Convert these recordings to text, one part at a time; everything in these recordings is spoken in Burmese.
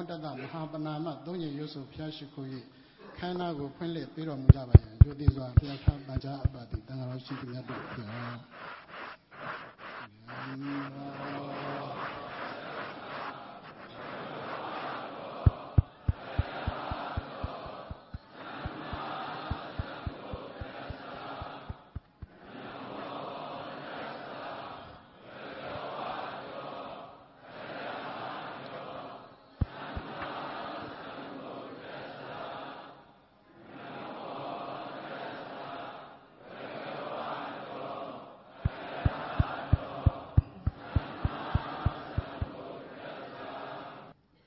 Tata Mahapanama, Donya Yusuf Yashikoyi, Kanago, Pele, Piro Mujabaya, Judizwa, Piaka, Baja, Abadi, Tangarashi,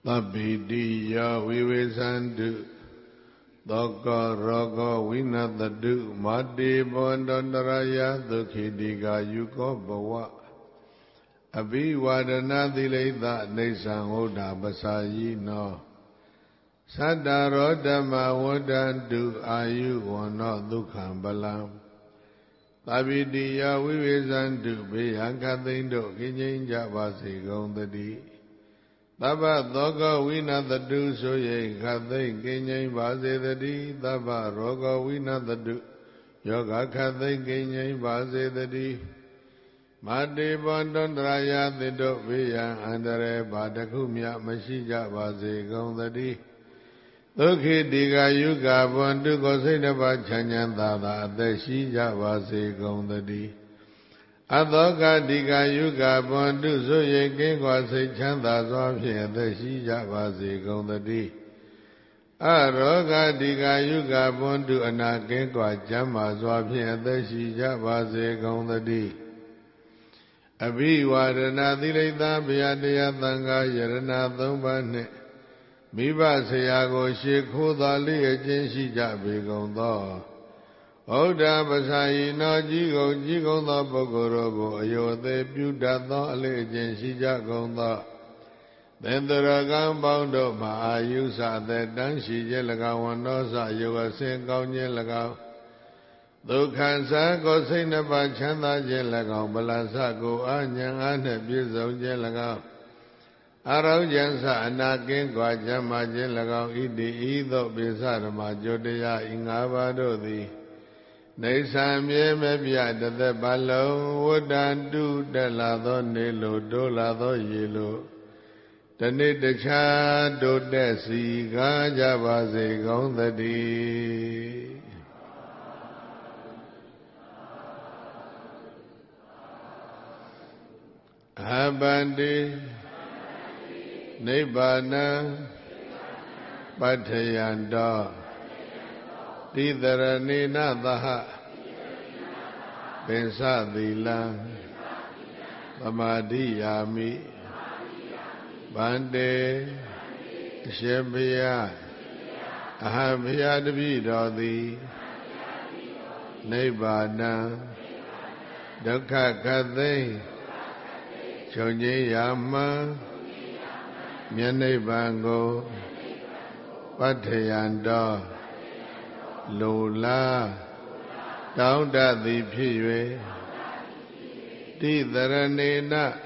Abhidiya Vivesandu Daka Raga Vinatadu Mati Bondandaraya Dukhidiga Yuko Bawa Abhivadana Dileta Nesan Oda Basayi No Sadarodama Wadandu Ayu Wana Dukham Balam Abhidiya Vivesandu Beyakathindo Kinjinja Vasi Gondadi Taba Doga Vinatadu Soye Kathai Kenyai Vasedadi Taba Roga Vinatadu Yoga Kathai Kenyai Vasedadi Mati Bondandraya Dido Viya Andare Badakumya Mashija Vase Gondadi Dukhi Diga Yuga Bondu Kosinaba Chanyandada Adeshija Vase Gondadi Adoka Diga Yuga Bondu Soye Kengwa Se Chanda Swabhi Adeshija Vase Gondadi Aroga Diga Yuga Bondu Anakengwa Jama Swabhi Adeshija Vase Gondadi Abhivadana Dileta Bhyadaya Thanga Yarana Thumbane Miva Sayago Shekhoda Liya Jinshija Begondo Oda Basayi No Jigonda Bogorogo Ayode Buddha Ali Jinshija Gonda Dendaragan Bondo Ma Ayusa The Danshi Jelaga Wanosa Yoga Sen Gaunye Lagao Dukhansa Go Sainaba Chanda Jelagao Balasa Go Anyang Ane Bizo Jelagao Arau Jansa Anakin Gwajama Jelagao Idi Ido Bisarama Jodaya Ingabado Di Nesam Yemebia de Balo Wodandu de Lado Nilo Dolado Yelo Tani de Cha Do Desi Gajabase Gondadi Abandi Nibbana Patayanda Tidaranina Daha Pensa Dila Samadhiyami Bande Shembhya Ahamya Dvidodi Nibbana Dukkha Kathe Chonye Yama Myanibango Patayanda Lola Taunda Di Piwe Tidaranena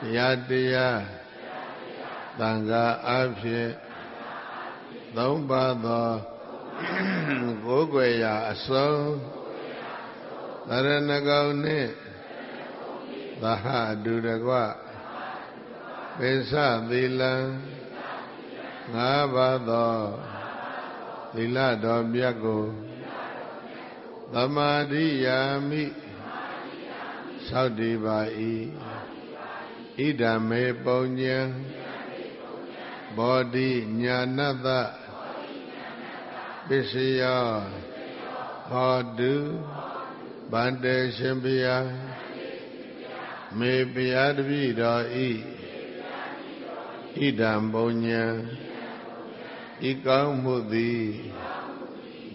Yadya Tanga Abhye Thumbado Gogwaya Aso Taranagaune Daha Dudagwa Pesa Dila Ngabado Dila Domyago Samadhiyami Saudi Bai Idame Ponya Bodhi Nyanada Bishya Hodu Bande Shembhya Me Piyadvida Idam Bonya Ikam Mudi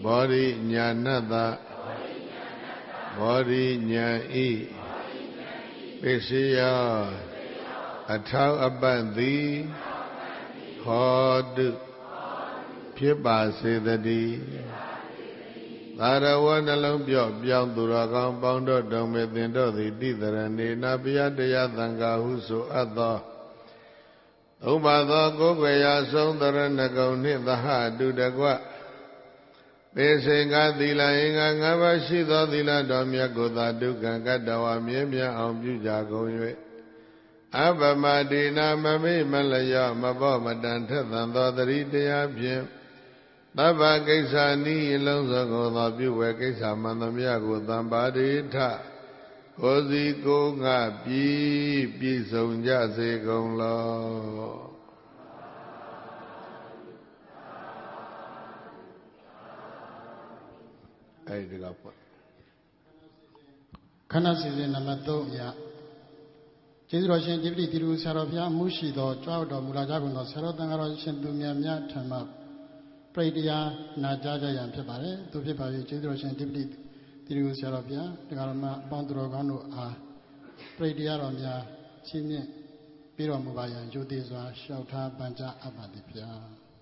Bodhi Nyanada Bodhi Nyai Bishya Atau Abandi Hodu Piba Sedadi Tarawana Lumpyo Byang Duragang Bondo Dome Dindo Di Tidarani Nabiyadaya Thanga Huso Adha ဥပသောကိုယ်ွယ်ရာဆုံးတရဏဂုံနှင့်သဟတုတကွပေစိန်ကသီလအင်္ဂါ၅ပါးရှိသောသီလတော်မြတ်ကိုသာဒုက္ခကတ္တဝမြဲမြံအောင်ပြုကြကုန်၍အပမဒေနာမမေမလျောမဘောမတန်ထက်သန်သောတတိတရားဖြင့်သဗ္ဗကိစ္စနိအလုံးစုံကိုသောပြုဝဲကိစ္စမှန်သမျှကိုသံပါတိထကိုယ်စီကိုယ်ငါပြည့်စုံကြစေကုန်လောအဲ့ဒီကောပေါ့ခန္ဓာစီစဉ်နံပါတ်3အရာကျေးဇူးတော်ရှင်တိပတိတိရုဆရာတော်ဘုရားမှုရှိသောကြွားတော်မူလာကြကုန်သောဆရာတော်တန်ဃာတော်ရှင်သူမြတ်များထံမှပရိတရားနာကြားကြရန်ဖြစ်ပါတယ်သူဖြစ်ပါ၍ကျေးဇူးတော်ရှင်တိပတိတိရုဆရာတော်ဘုရားတရားတော်မှာအပေါင်းတော်ကောင်းတို့အားပရိတရားတော်များချီးမြှင့်ပြီးတော်မူပါရန်ယုတိစွာလျှောက်ထားပန်ကြားအပ်ပါသည်ဗျာ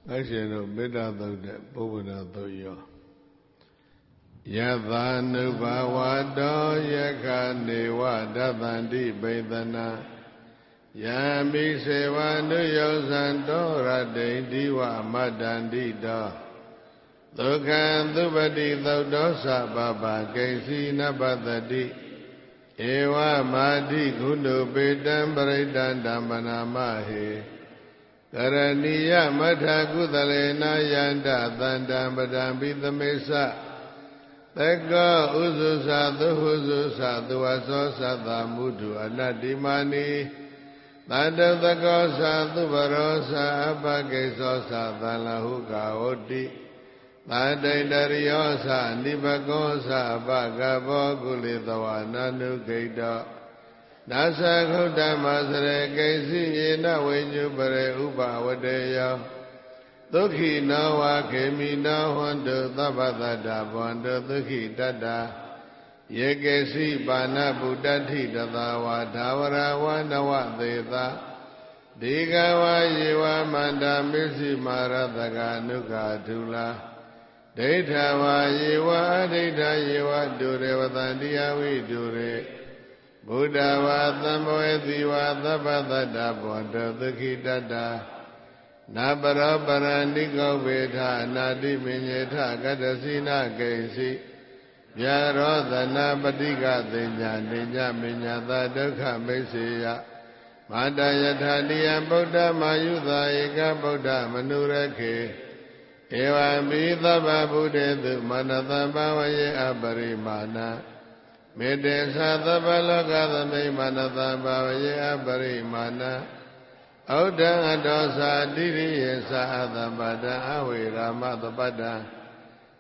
အဲ့ရှင်တို့မေတ္တာသုတ်တဲ့ပုဗ္ဗနာသုတ်ရောယသာနုဘဝတောယခနေဝဒသန္တိပိသနာယံမိစေဝနုယောဇံတောရတိန်ဒီဝမတ္တန္တိတောဒုက္ခံသုပတိသုတ်တောသဗ္ဗဗကိဉ္စီနပတ္တိဧဝမာတိကုဏုပေတံပရိတံဓမ္မနာမဟေကရဏီယမထကုသလေနာယန္တသန္တံပဒံပိသမေသသကောဥစုသသုဟုစုသသဝသောသတ္တမုဒုအနတ္တိမာနိသတ္တသကောသသုဘရောသအပကိသောသသံလဟုကာဝတိသတ္တိတရိယောသနိဘကောသအပကဘောကုလေသဝနာနုဂိတောနာသခုတ္တမစရေကိစီယေနဝိညုပရေဥပဝတေယောဒုက္ခိနောဝခေမိနောဟွန္တုသဗ္ဗတတ္တဘဝန္တုဒုက္ခိတတ္တယေကေစီပါဏဗုဒ္ဓတိတသဝါဒါဝရဝနဝသေသဒီကဝယေဝမန္တမစ္စိမာရတကအနုဂါထုလာဒိဋ္ဌဝါယေဝအဒိဋ္ဌယေဝဒုရေဝတန္တိယဝိဒုရေဘုဒ္ဓဝါသံဘောေတိဝါသဗ္ဗတတ္တဘဝန္တုဒုက္ခိတတ္တနာပရောပရဏိကောဝေထနာတိမညေထကတ္တစီနာကိဉ္စီဗျာရောသနာပတိကသိညာနိညမညာသာဒုက္ခမိစ္ဆေယမာတယထာတိယဗုဒ္ဓမာယုသာဧကဗုဒ္ဓမနုရခေဧဝံပိသဗ္ဗဗုဒ္ဓေတုမနတံဘာဝယေအပရိမာဏမေတ္တေသသဗ္ဗလောကသမိမနတံဘာဝယေအပရိမာဏဩဒံအတောသာတိရိယေသာအသဗ္ဗတံအဝေရာမသပတ္တံ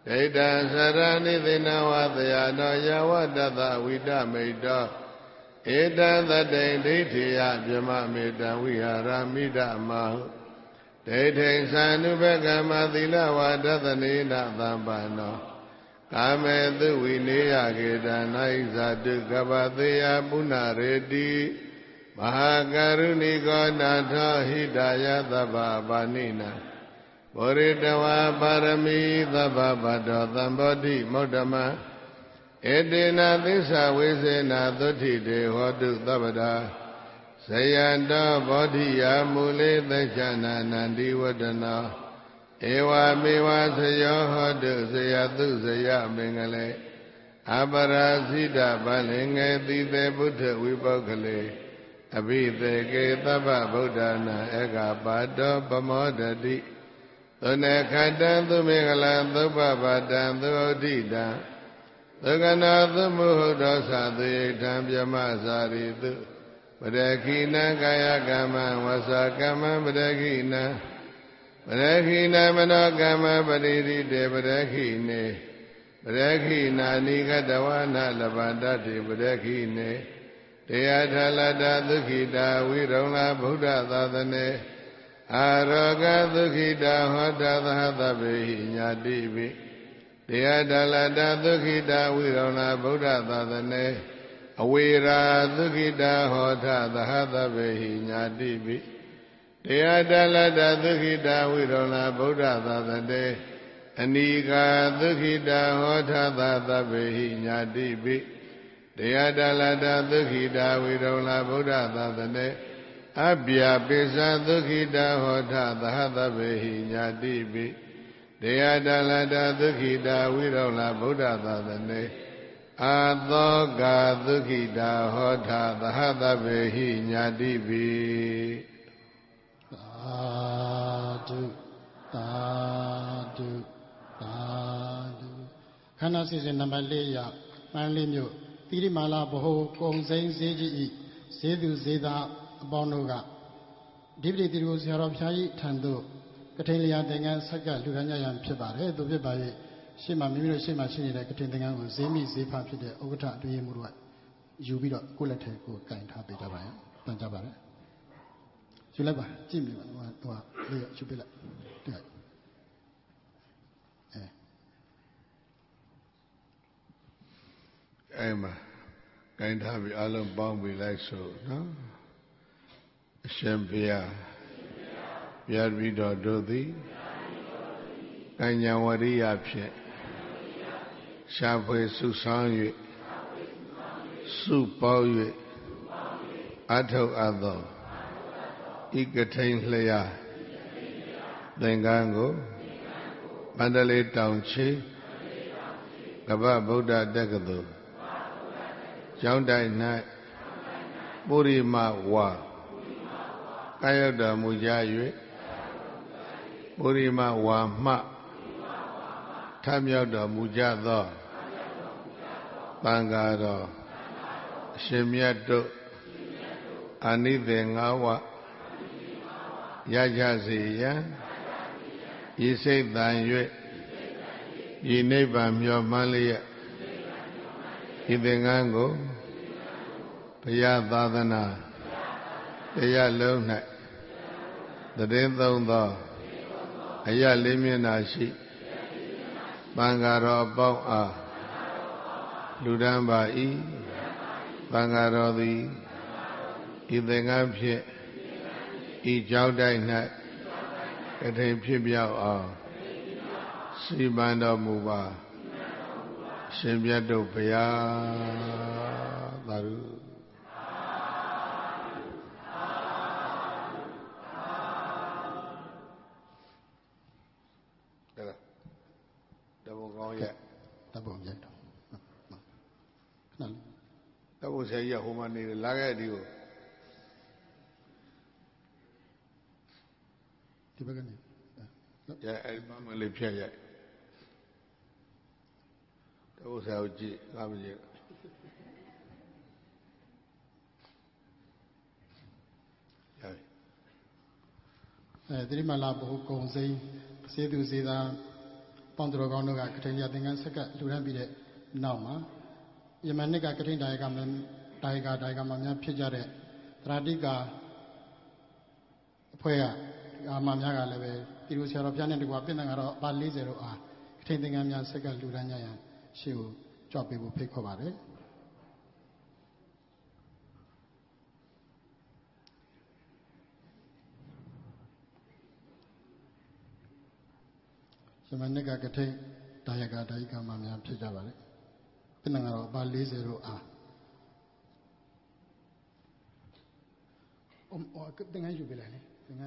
ဒိဋ္ဌံသရဏိသေနဝတယနောယဝတ္တဝိတမိတောဧတံသတိန်ဒိဋ္ဌိယပြမမေတံဝိဟာရမိဒမဟုဒိဋ္ဌိသံနုဘကမသီလဝါဒသနေနသံပါနောကာမေသူဝိနေယကေတနာဣဇာတုကပသေယပုဏ္ဏရေတိမဟာကရုဏိကောနာထောဟိတယသဗ္ဗပါဏိနာဘောရိတဝါပါရမီသဗ္ဗဗတ္တောသံဘောဓိမௌဓမံဧတေနသစ္စာဝိစေနာသုတိတေဟောတုသဗ္ဗတာဇယံတောဘောဓိယာမူလေသစ္စာနာနန္တိဝတ္တနောဧဝမေဝသယောဟောတုဇယတုဇယမင်္ဂလေအပရာဇိတဗလင်္ကေတိတေဘုဒ္ဓဝိပုဂ္ဂလေအဘိသေကေသဗ္ဗဗုဒ္ဓနာဧကပါတောပမောဒတိသုနေခတံသူမင်္ဂလံသုပ္ပပါတံသုဩဒိတံသုကနာသမုဟုတောသသေထံပြမစာရိတုပရခိနံကာယကမ္မဝဆာကမ္မပရခိနံပရခိနမနောကမ္မပရိရိတေပရခိနေပရခိနာနိကတဝနာလဗန္တတိပရခိနေတရားထလတသုခိတာဝိရုံလာဗုဒ္ဓသာသနေအာရောဂသုခိတာဟောတသဟသဗ္ဗေဟိညာတိပိတရားထလတသုခိတာဝိရုံလာဗုဒ္ဓသာသနေအဝေရာသုခိတာဟောထသဟသဗ္ဗေဟိညာတိပိတရားထလတသုခိတာဝိရုံလာဗုဒ္ဓသာသနေအနိကာသုခိတာဟောထသသဗ္ဗေဟိညာတိပိတရားတလတသုခိတာဝိရုံလာဗုဒ္ဓသာသနေ Abhya pisa dukhita hota dahata behi nyati bi Deyadalada dukhita virola buddha dadane Adhoga dukhita hota dahata behi nyati bi Tadu Tadu Tadu Khana season number 4 ya Manli Myo Tirimala Boho Kong Zain Zeji Zedu Zeda Bonoga Dibri Diru Zero Pyayi Tando Katelia Dengan Saga Luganya Yan Pibare Dubibaye Shima Mimiro Shima Shini Katingan Zemi Zepa Pide Ogata Duyemurua Jubida Kulate Ko Kain Habitavaya Panjabara Julaba Jimmy Tua Jubila Emma Kain Habi Alam Bombi like so, no? Shempia Yarvido Dodi Kanyawari Apshe Shapwe Susanyu Supauye Ato Ado Ikatain Leya Dengango Mandale Township Gaba Buddha Degado Joundai Night Burima Wa Kayada Mujayu Burima Wa Ma Tamyada Mujado Bangado Shemyato Anithe Ngawa Yajaziya Yisei Danyue Yineba Myo Malia Idengango Paya Dadana Paya Lona The Dentho Aya Liminashi Bangaro Boa Ludamba E Bangaro the Idengampi E Jaudai Nat Katin Pibia Sibanda Muba Shimyato Paya Daru Double go yet. Double yet. That was a Yahumani Lagadio. Yeah, I'm a Lipia yet. That was how G. Dirimala Boho Kong Zain Sedu Zeda Pondrogonoga Katelia Dengan Saka Lurambide Nauma Yamanika Katin Diagam Diagamania Pijare Tradiga Poya Mamyaga Leve Tirusaropian and Guapinanga Bali Zero A Katingamia Saka Luranya she will job people pick over it. Samanega Kate Diaga Diagamania Pijavale Pinanga Bali Zero A. Or good thing I should be like I'm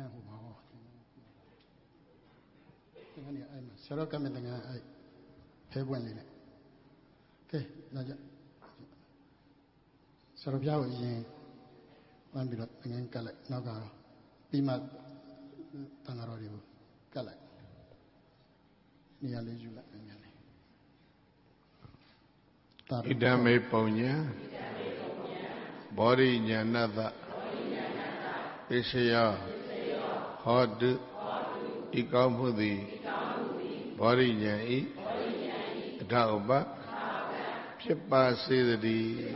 a Sarah coming I have one in it. Okay, Naja Sarabia is in one bit of Kala Naga Pima Tangarodio Kala Niale Jula Idame Ponya Body Yanada Ishaya Hot Ikamudi Body Yan Tauba Chipa Sidri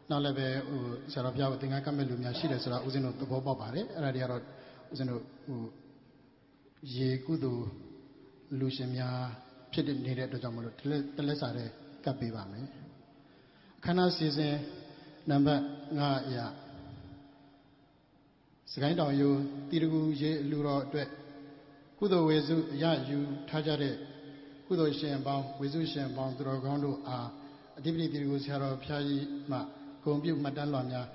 Now leve Sarabia would think I come to Lumia Sura Uzino to Boba Bare, Radia Uzino Ye Kudu Lucia Pidin needed to Jammu Telesare Capivame. Kana season number ya Sagain you Tiru Ye Luro Kudo Wezu Ya you Tajare ကုသိုလ်ရှင်ပေါင်းဝိစုရှင်ပေါင်းသူတော်ကောင်းတို့အားအဓိပတိတိကိုဆရာတော်ဖျားကြီးမှဂုဏ်ပြုမှတ်တမ်းလွှာများ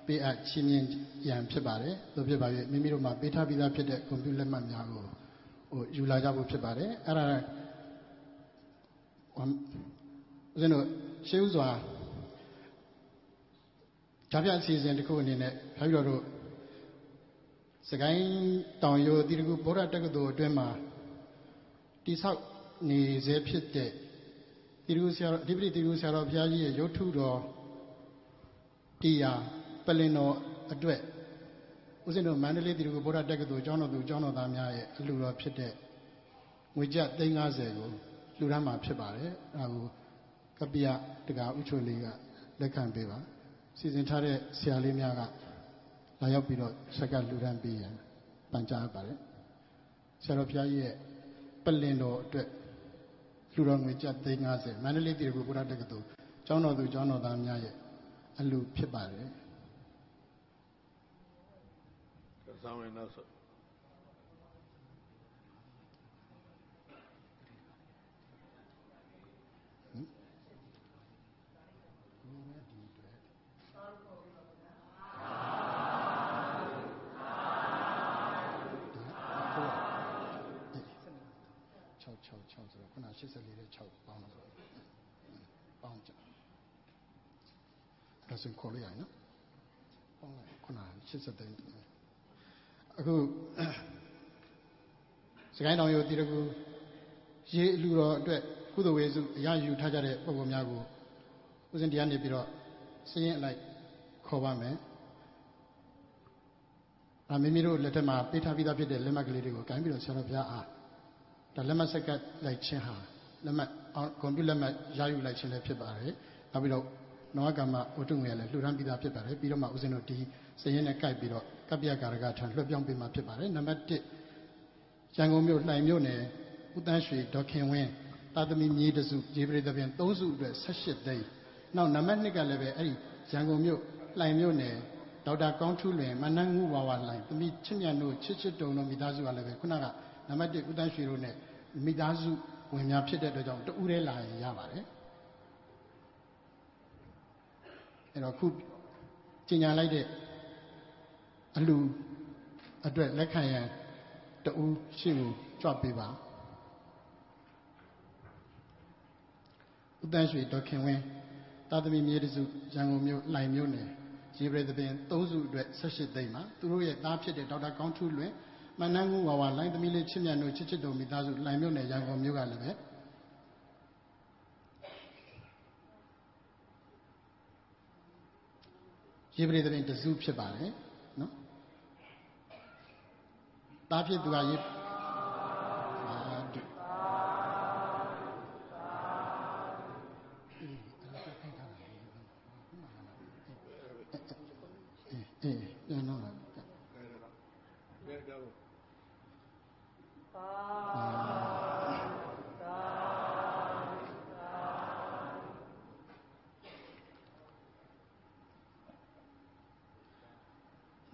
ပေးအပ်ချီးမြှင့်ရန်ဖြစ်ပါတယ်။သို့ဖြစ်ပါ၍မိမိတို့မှာပေးထားပြီးသားဖြစ်တဲ့ဂုဏ်ပြုလက်မှတ်များကိုယူလာကြဖို့ဖြစ်ပါတယ်။အဲ့ဒါဦးဇင်းတို့ရှေးဥစွာဓာပြအစီအစဉ်တစ်ခုအနေနဲ့ဖျားကြီးတော်တို့စကိုင်းတောင်ရိုးတိရကုဗုဒ္ဓတက္ကသိုလ်အတွင်းမှာတိဆောက်နေစေဖြစ်တဲ့တိရကုဆရာအဓိပတိတိရကုဆရာတော်ဘုရားကြီးရဲ့ရုပ်ထုတော်တရားပလင်တော်အတွက်ဦးဇင်းတို့မန္တလေးတိရကုဗုဒ္ဓတက္ကသိုလ်ကျောင်းတော်သူကျောင်းတော်သားများရဲ့အလှူတော်ဖြစ်တဲ့ငွေကျပ်350ကိုလှူဒါန်းမှာဖြစ်ပါတယ်။အဲဒါကိုကပ္ပိယတက္ကဥချိုလေးကလက်ခံပေးပါစီစဉ်ထားတဲ့ဆရာလေးများကလာရောက်ပြီးတော့ဆက်ကလှူဒါန်းပေးရန်ပန်ကြားပါတယ်ဆရာတော်ဘုရားကြီးရဲ့ပလင်တော်အတွက်လှူတော်ငွေကျပ်350မန္တလေးတိရကုဗုဒ္ဓတက္ကသိုလ်ကျောင်းတော်သူကျောင်းတော်သားများရဲ့အလှူဖြစ်ပါတယ်ဆောင်းရနောက်ဆို6ဆိုတော့ခုန84နဲ့6ပေါင်းလို့ပေါင်းကြဒါဆိုခေါ်လိုက်ရနော်ပေါင်းလိုက်ခုန83အခုစကိုင်းတောင်ရိုးတိရကုရေအလူတော်အတွက်ကုသိုလ်ဝေစုအရယူထားကြတဲ့ပုံပုံများကိုဦးဇင်းတရားနေပြီးတော့စည်ရင်အလိုက်ခေါ်ပါမယ်မိမိတို့လက်ထက်မှာပေးထားပြီးသားဖြစ်တဲ့လက်မှတ်ကလေးတွေကိုကိုင်းပြီးတော့ဆရာတော်ဘုရားအားဒါလက်မှတ်ဆက်ကလိုက်ခြင်းဟာလက်မှတ်ကွန်ပျူတာလက်မှတ်ရယူလိုက်ခြင်းလည်းဖြစ်ပါတယ်နောက်ပြီးတော့နောကမ္မဝတ္ထုငွေလည်းလှူဒါန်းပြီးသားဖြစ်ပါတယ်ပြီးတော့မှဦးဇင်းတို့ဒီစည်ရင်နဲ့ကိုက်ပြီးတော့ကပ္ပိယကာရကထံလွှဲပြောင်းပေးမှာဖြစ်ပါတယ်နံပါတ်1ရန်ကုန်မြို့လှိုင်မြို့နယ်ဦးတန်းရွှေဒေါခင်ဝင်းသာသမီမြေးတစုရေပရိသဖြင့်3စုအတွက်18သိန်းနောက်နံပါတ်2ကလည်းပဲအဲ့ဒီရန်ကုန်မြို့လှိုင်မြို့နယ်ဒေါက်တာကောင်းထူးလွင်မနန်းငူဝါဝလှိုင်သမီးချစ်မြတ်တို့ချစ်တုံတို့မိသားစုကလည်းပဲခုနကနံပါတ်1ဦးတန်းရွှေတို့နဲ့မိသားစုဝင်များဖြစ်တဲ့အတွက်ကြောင့်တူးရဲလာရင်ရပါတယ်အဲ့တော့ခုကြီးညာလိုက်တဲ့အလူအတွက်လက်ခံရန်တူးရှိမှုကြွပေးပါဦးတန်းရွှေဒေါခင်ဝင်းသာသမီမြေတစုရန်ကုန်မြို့လှိုင်မြို့နယ်ရေပရိသပင်3စုအတွက်18သိန်းမှာသူတို့ရဲ့သားဖြစ်တဲ့ဒေါက်တာကောင်းထူးလွင်မနန်းကူဝါဝလိုင်းသမီးလေးချစ်မြတ်တို့ချစ်တုံမိသားစုလှိုင်မြို့နယ်ရန်ကုန်မြို့ကလည်းပဲရေပရိသပင်တစုဖြစ်ပါတယ်နော်သားဖြစ်သူကရေပြန်တော့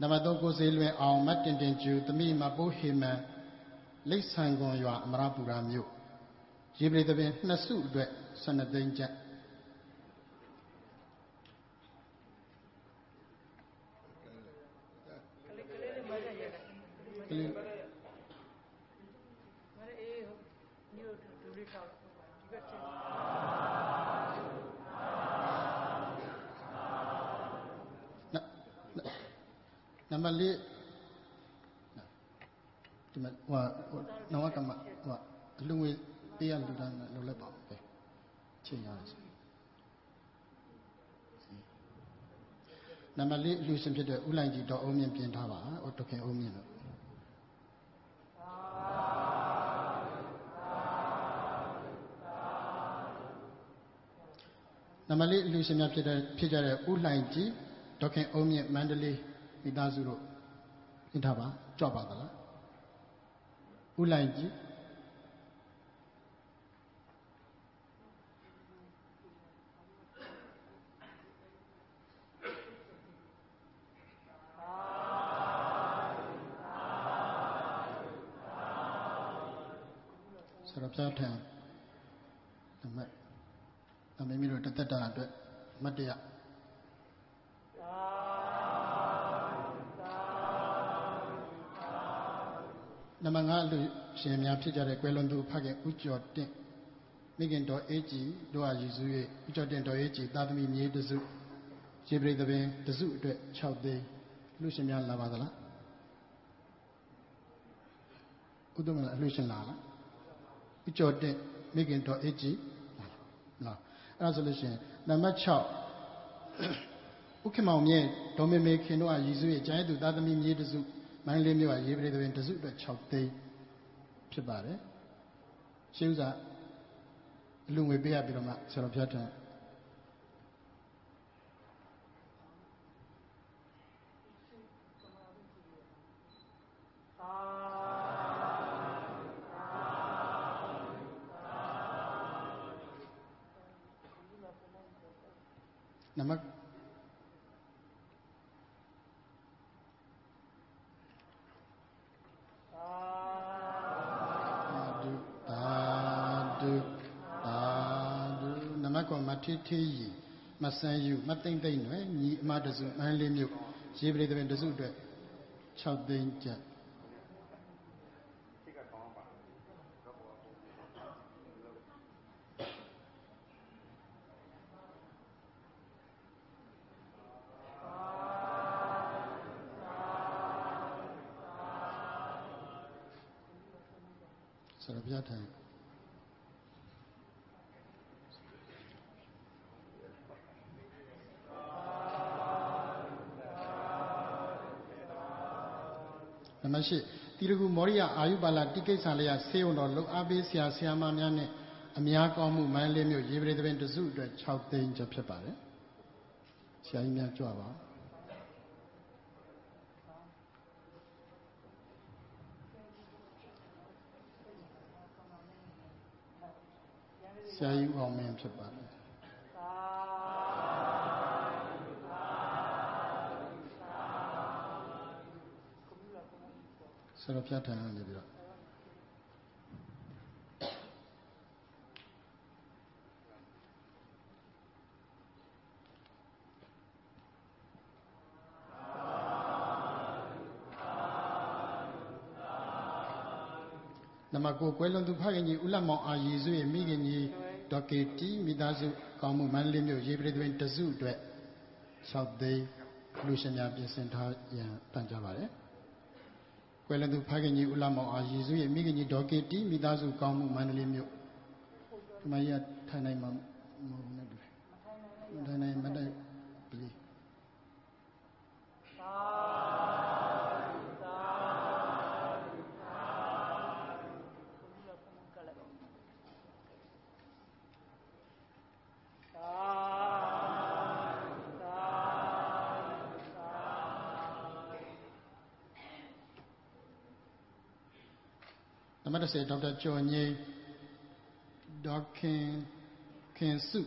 နံပါတ်3ကိုစေလွင်အောင်မတ်တင်တင်ကျူသမီးမပိုးဟေမန်လိတ်ဆန်ကွန်ရွာအမရပူရာမြို့ရေပရိသပင်2စုအတွက်12သိန်းကျပ်နံပါတ်4ဒီမှာဟိုနောကမဟိုအလူငွေပေးရလူတန်းလောက်လက်ပါပဲချိန်ရတယ်နံပါတ်4အလူရှင်ဖြစ်တဲ့ဦးလိုင်ကြီးတော်အုံးမြင့်ပြင်ထားပါဒေါခင်အုံးမြင့်တို့နံပါတ်4အလူရှင်များဖြစ်ကြတဲ့ဦးလိုင်ကြီးဒေါခင်အုံးမြင့်မန္တလေးမိသားစုတို့ပြင်ထားပါကြွပါသလားဦးလိုင်ကြီးဆရာပြထံ မိမိတို့တက်တာအတွက်မတ်တရနံပါတ်5လူရှင်များဖြစ်ကြတဲ့ကွယ်လွန်သူဖခင်ဦးကျော်တင့်မိခင်တော်အေးကြည်တို့အားရည်စူး၍ဦးကျော်တင့်တော်အေးကြည်သားသမီးမြေးတစုရေပရိသပင်တစုအတွက်6သိန်းလူရှင်များလာပါသလားဥဒ္ဓမလားလူရှင်လာလားဦးကျော်တင့်မိခင်တော်အေးကြည်လာအဲ့ဒါဆိုလို့ရှိရင်နံပါတ်6ဥက္ကမောင်မြင့်ဒေါ်မေမေခင်တို့အားရည်စူး၍ကျန်ရသူသားသမီးမြေးတစုမိုင်းလေးမျိုးကရေပရိသပင်တစုအတွက်6သိန်းဖြစ်ပါတယ်ရှင်းဥစားအလူငွေပေးရပြီးတော့မှဆရာတော်ဘုရားထံနမမထေးထေးကြီးမဆန်းယူမသိမ့်သိမ့်နွယ်ညီအမတစုမိုင်းလေးမျိုးရေပရိသပင်တစုအတွက်6သိန်းကျပ်ဆရာဘုရားထံနံပါတ်8တိရဂူမောရိယအာယုပါလတိကိစ္စလျာဆေးုံတော်လုံအားပေးဆရာဆရာမများနဲ့အများကောင်းမှုမိုင်းလေးမျိုးရေပရိသပင်တစုအတွက်6သိန်းကျပ်ဖြစ်ပါတယ်ဆရာကြီးများကြွပါဆရာကြီးအောင်မင်းဖြစ်ပါတယ်ဆရာဖျားထန်နေပြီးတော့နမကိုကွယ်လွန်သူဖခင်ကြီးဦးလက်မောင်အာရည်စုရဲ့မိခင်ကြီးဒေါ်ကေတီမိသားစုကောင်းမှုမန္တလေးမြို့ရေပရိသပင်တစုအတွက်6သိန်းလူရှင်များပြင်ဆင်ထားရန်ပန်ကြားပါတယ်ကွယ်လွန်သူဖခင်ကြီးဦးလက်မောင်အာရည်စုရဲ့မိခင်ကြီးဒေါ်ကေတီမိသားစုကောင်းမှုမန္တလေးမြို့ဒီမှာရထိုင်နိုင်မှာမဟုတ်ဘူးနဲ့တူတယ်ထိုင်နိုင်မတိုင်ပြီနံပါတ်10ဒေါက်တာကျော်ငိမ့်ဒေါခင်စု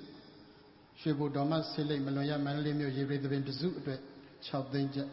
ရွှေဘိုတော်မဆေးလိပ်မလွန်ရမန္တလေးမြို့ရေပရိသပင်တစုအတွက်6သိန်းကျပ်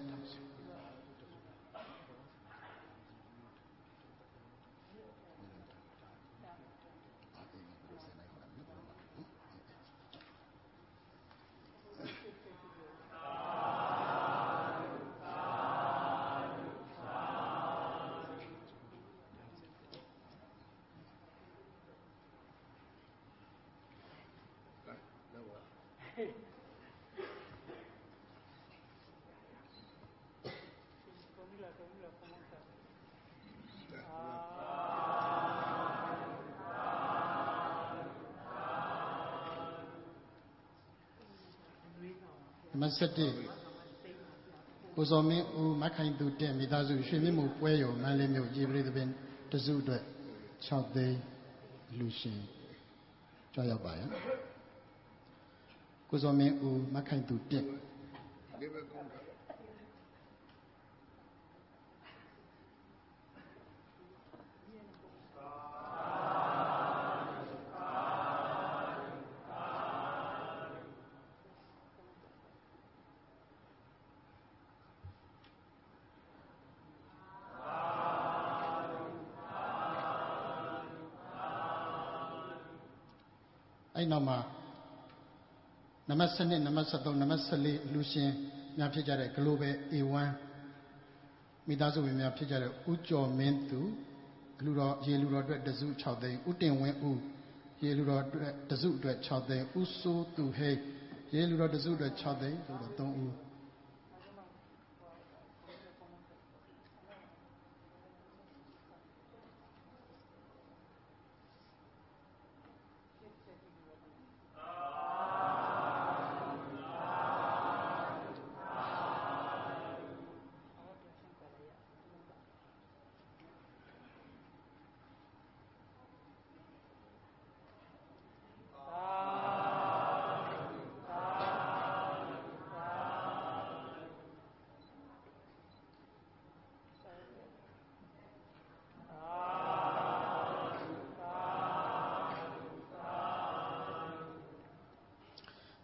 နံပါတ်7ကိုစောမင်းဦးမခိုင်သူတဲ့မိသားစုရွှေမြင့်မှုပွဲရုံမန္တလေးမြို့ရေပရိသပင်တစုအတွက်6သိန်းလူရှင်ကြွရောက်ပါရကိုစောမင်းဦးမခိုင်သူတဲ့အဲ့နောက်မှာ နံပါတ်7နံပါတ်73နံပါတ်14လူရှင်များဖြစ်ကြတဲ့ Global A1 မိသားစုဝင်များဖြစ်ကြတဲ့ဦးကျော်မင်းသူရေလူတော်အတွက်တစု6သိန်းဦးတင်ဝင်းဦးရေလူတော်အတွက်တစုအတွက်6သိန်းဦးစိုးသူဟိတ်ရေလူတော်တစုအတွက်6သိန်းဆိုတော့3ဦး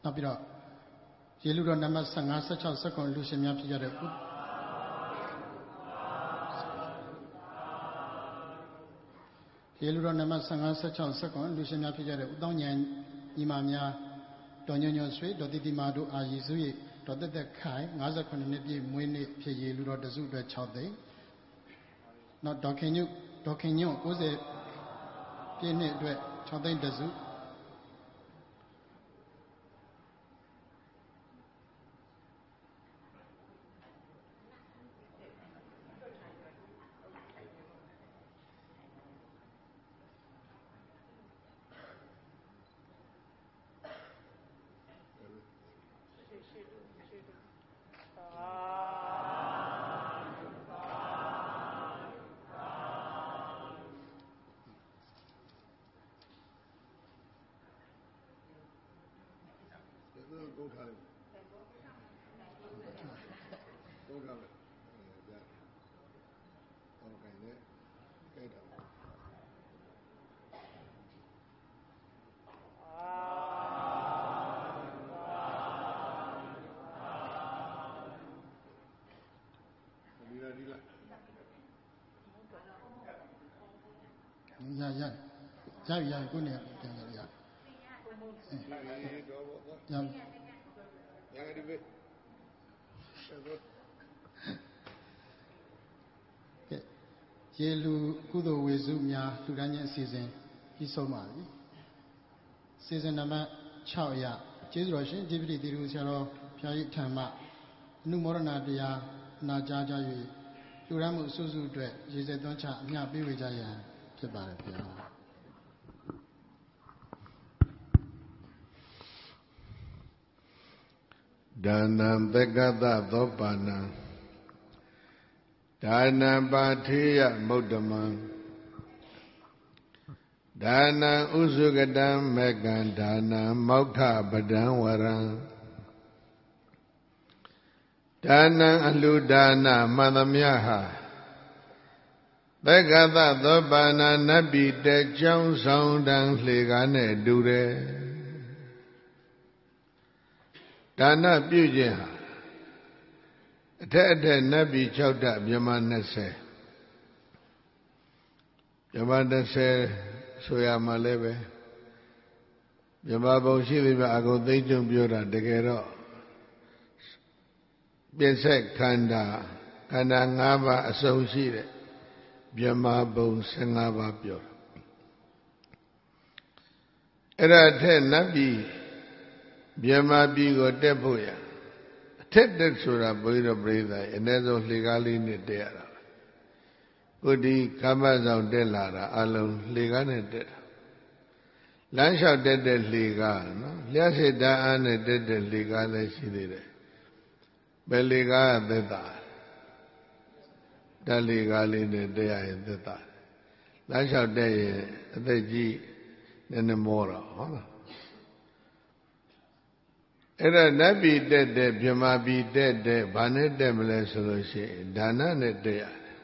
နောက်ပြီးတော့ရေလူတော်နံပါတ်15 16 19လူရှင်များဖြစ်ကြတဲ့ရေလူတော်နံပါတ်15 16 19လူရှင်များဖြစ်ကြတဲ့ဦးတောင်းညံညီမများတော်ညွန့်ညွန့်ဆွေတော်တိတိမာတို့အာရည်စု၏တော်တက်တက်ခိုင်58နှစ်ပြည့်မွေးနေ့ဖြစ်ရေလူတော်တစုအတွက်6သိန်းနောက်ဒေါခင်ညွန့်90ပြည့်နှစ်အတွက်6သိန်းတစုရကိုနေပြန်ရရရေလူကုသိုလ်ဝေစုများလူတန်းချင်းအစီအစဉ်ပြီးဆုံးပါပြီစီစဉ်နံပါတ်6ရကျေးဇူးတော်ရှင်ဒီပတိတိရုဆရာတော်ဘုရားကြီးထံမှအနုမောဒနာတရားနာကြားကြ၍လူရမ်းမှုအစွတ်စွတ်အတွက်ရေစက်သွန်းချအမျှပေးဝေကြရန်ဖြစ်ပါတယ်ဗျာဒါနံသက္ကတသောပါဏံဒါနံပါထေယမုဒ္ဓမံဒါနံဥစုကတံမေကံဒါနံမောက္ခပဒံဝရံဒါနံအလှူဒါနမှန်သမျှဟာသက္ကတသောပါဏံနတ်ပြည်တကြောင်းဆောင်တံလှေကားနဲ့တူတယ်ဒါနပြုခြင်းဟာအထက်အထက်နတ်ပြည်6ဓာတ်မြမ20မြမ20ဆိုရမှာလည်းပဲမြမဘုံရှိသည်မှာအကုန်သိမ့်ကျုံပြောတာတကယ်တော့ပြည့်စက်ခန္ဓာ5ပါးအစုံရှိတဲ့မြမဘုံ15ပါးပြောတာအဲ့ဒါအထက်နတ်ပြည်မြမပြည်ကိုတက်ဖို့ရအထက်တက်ဆိုတာဘုရားတော်ပြိဿာအနည်းဆုံးလှေကားလေးနဲ့တက်ရတာခုဒီကမ္မဆောင်တက်လာတာအလုံးလှေကားနဲ့တက်တာလမ်းလျှောက်တက်တဲ့လှေကားနော်လျှက်စစ်တန်းအားနဲ့တက်တဲ့လှေကားလည်းရှိသေးတယ်ဘယ်လှေကားကသက်သာတက်လှေကားလေးနဲ့တက်ရရင်သက်သာလမ်းလျှောက်တက်ရင်အသက်ကြီးနည်းနည်းမောတော့ဟုတ်လားအဲ့ဒါနတ်ပြည်တက်တဲ့ဗြဟ္မာပြည်တက်တဲ့ဘာနဲ့တက်မလဲဆိုလို့ရှိရင်ဒါနနဲ့တက်ရတယ်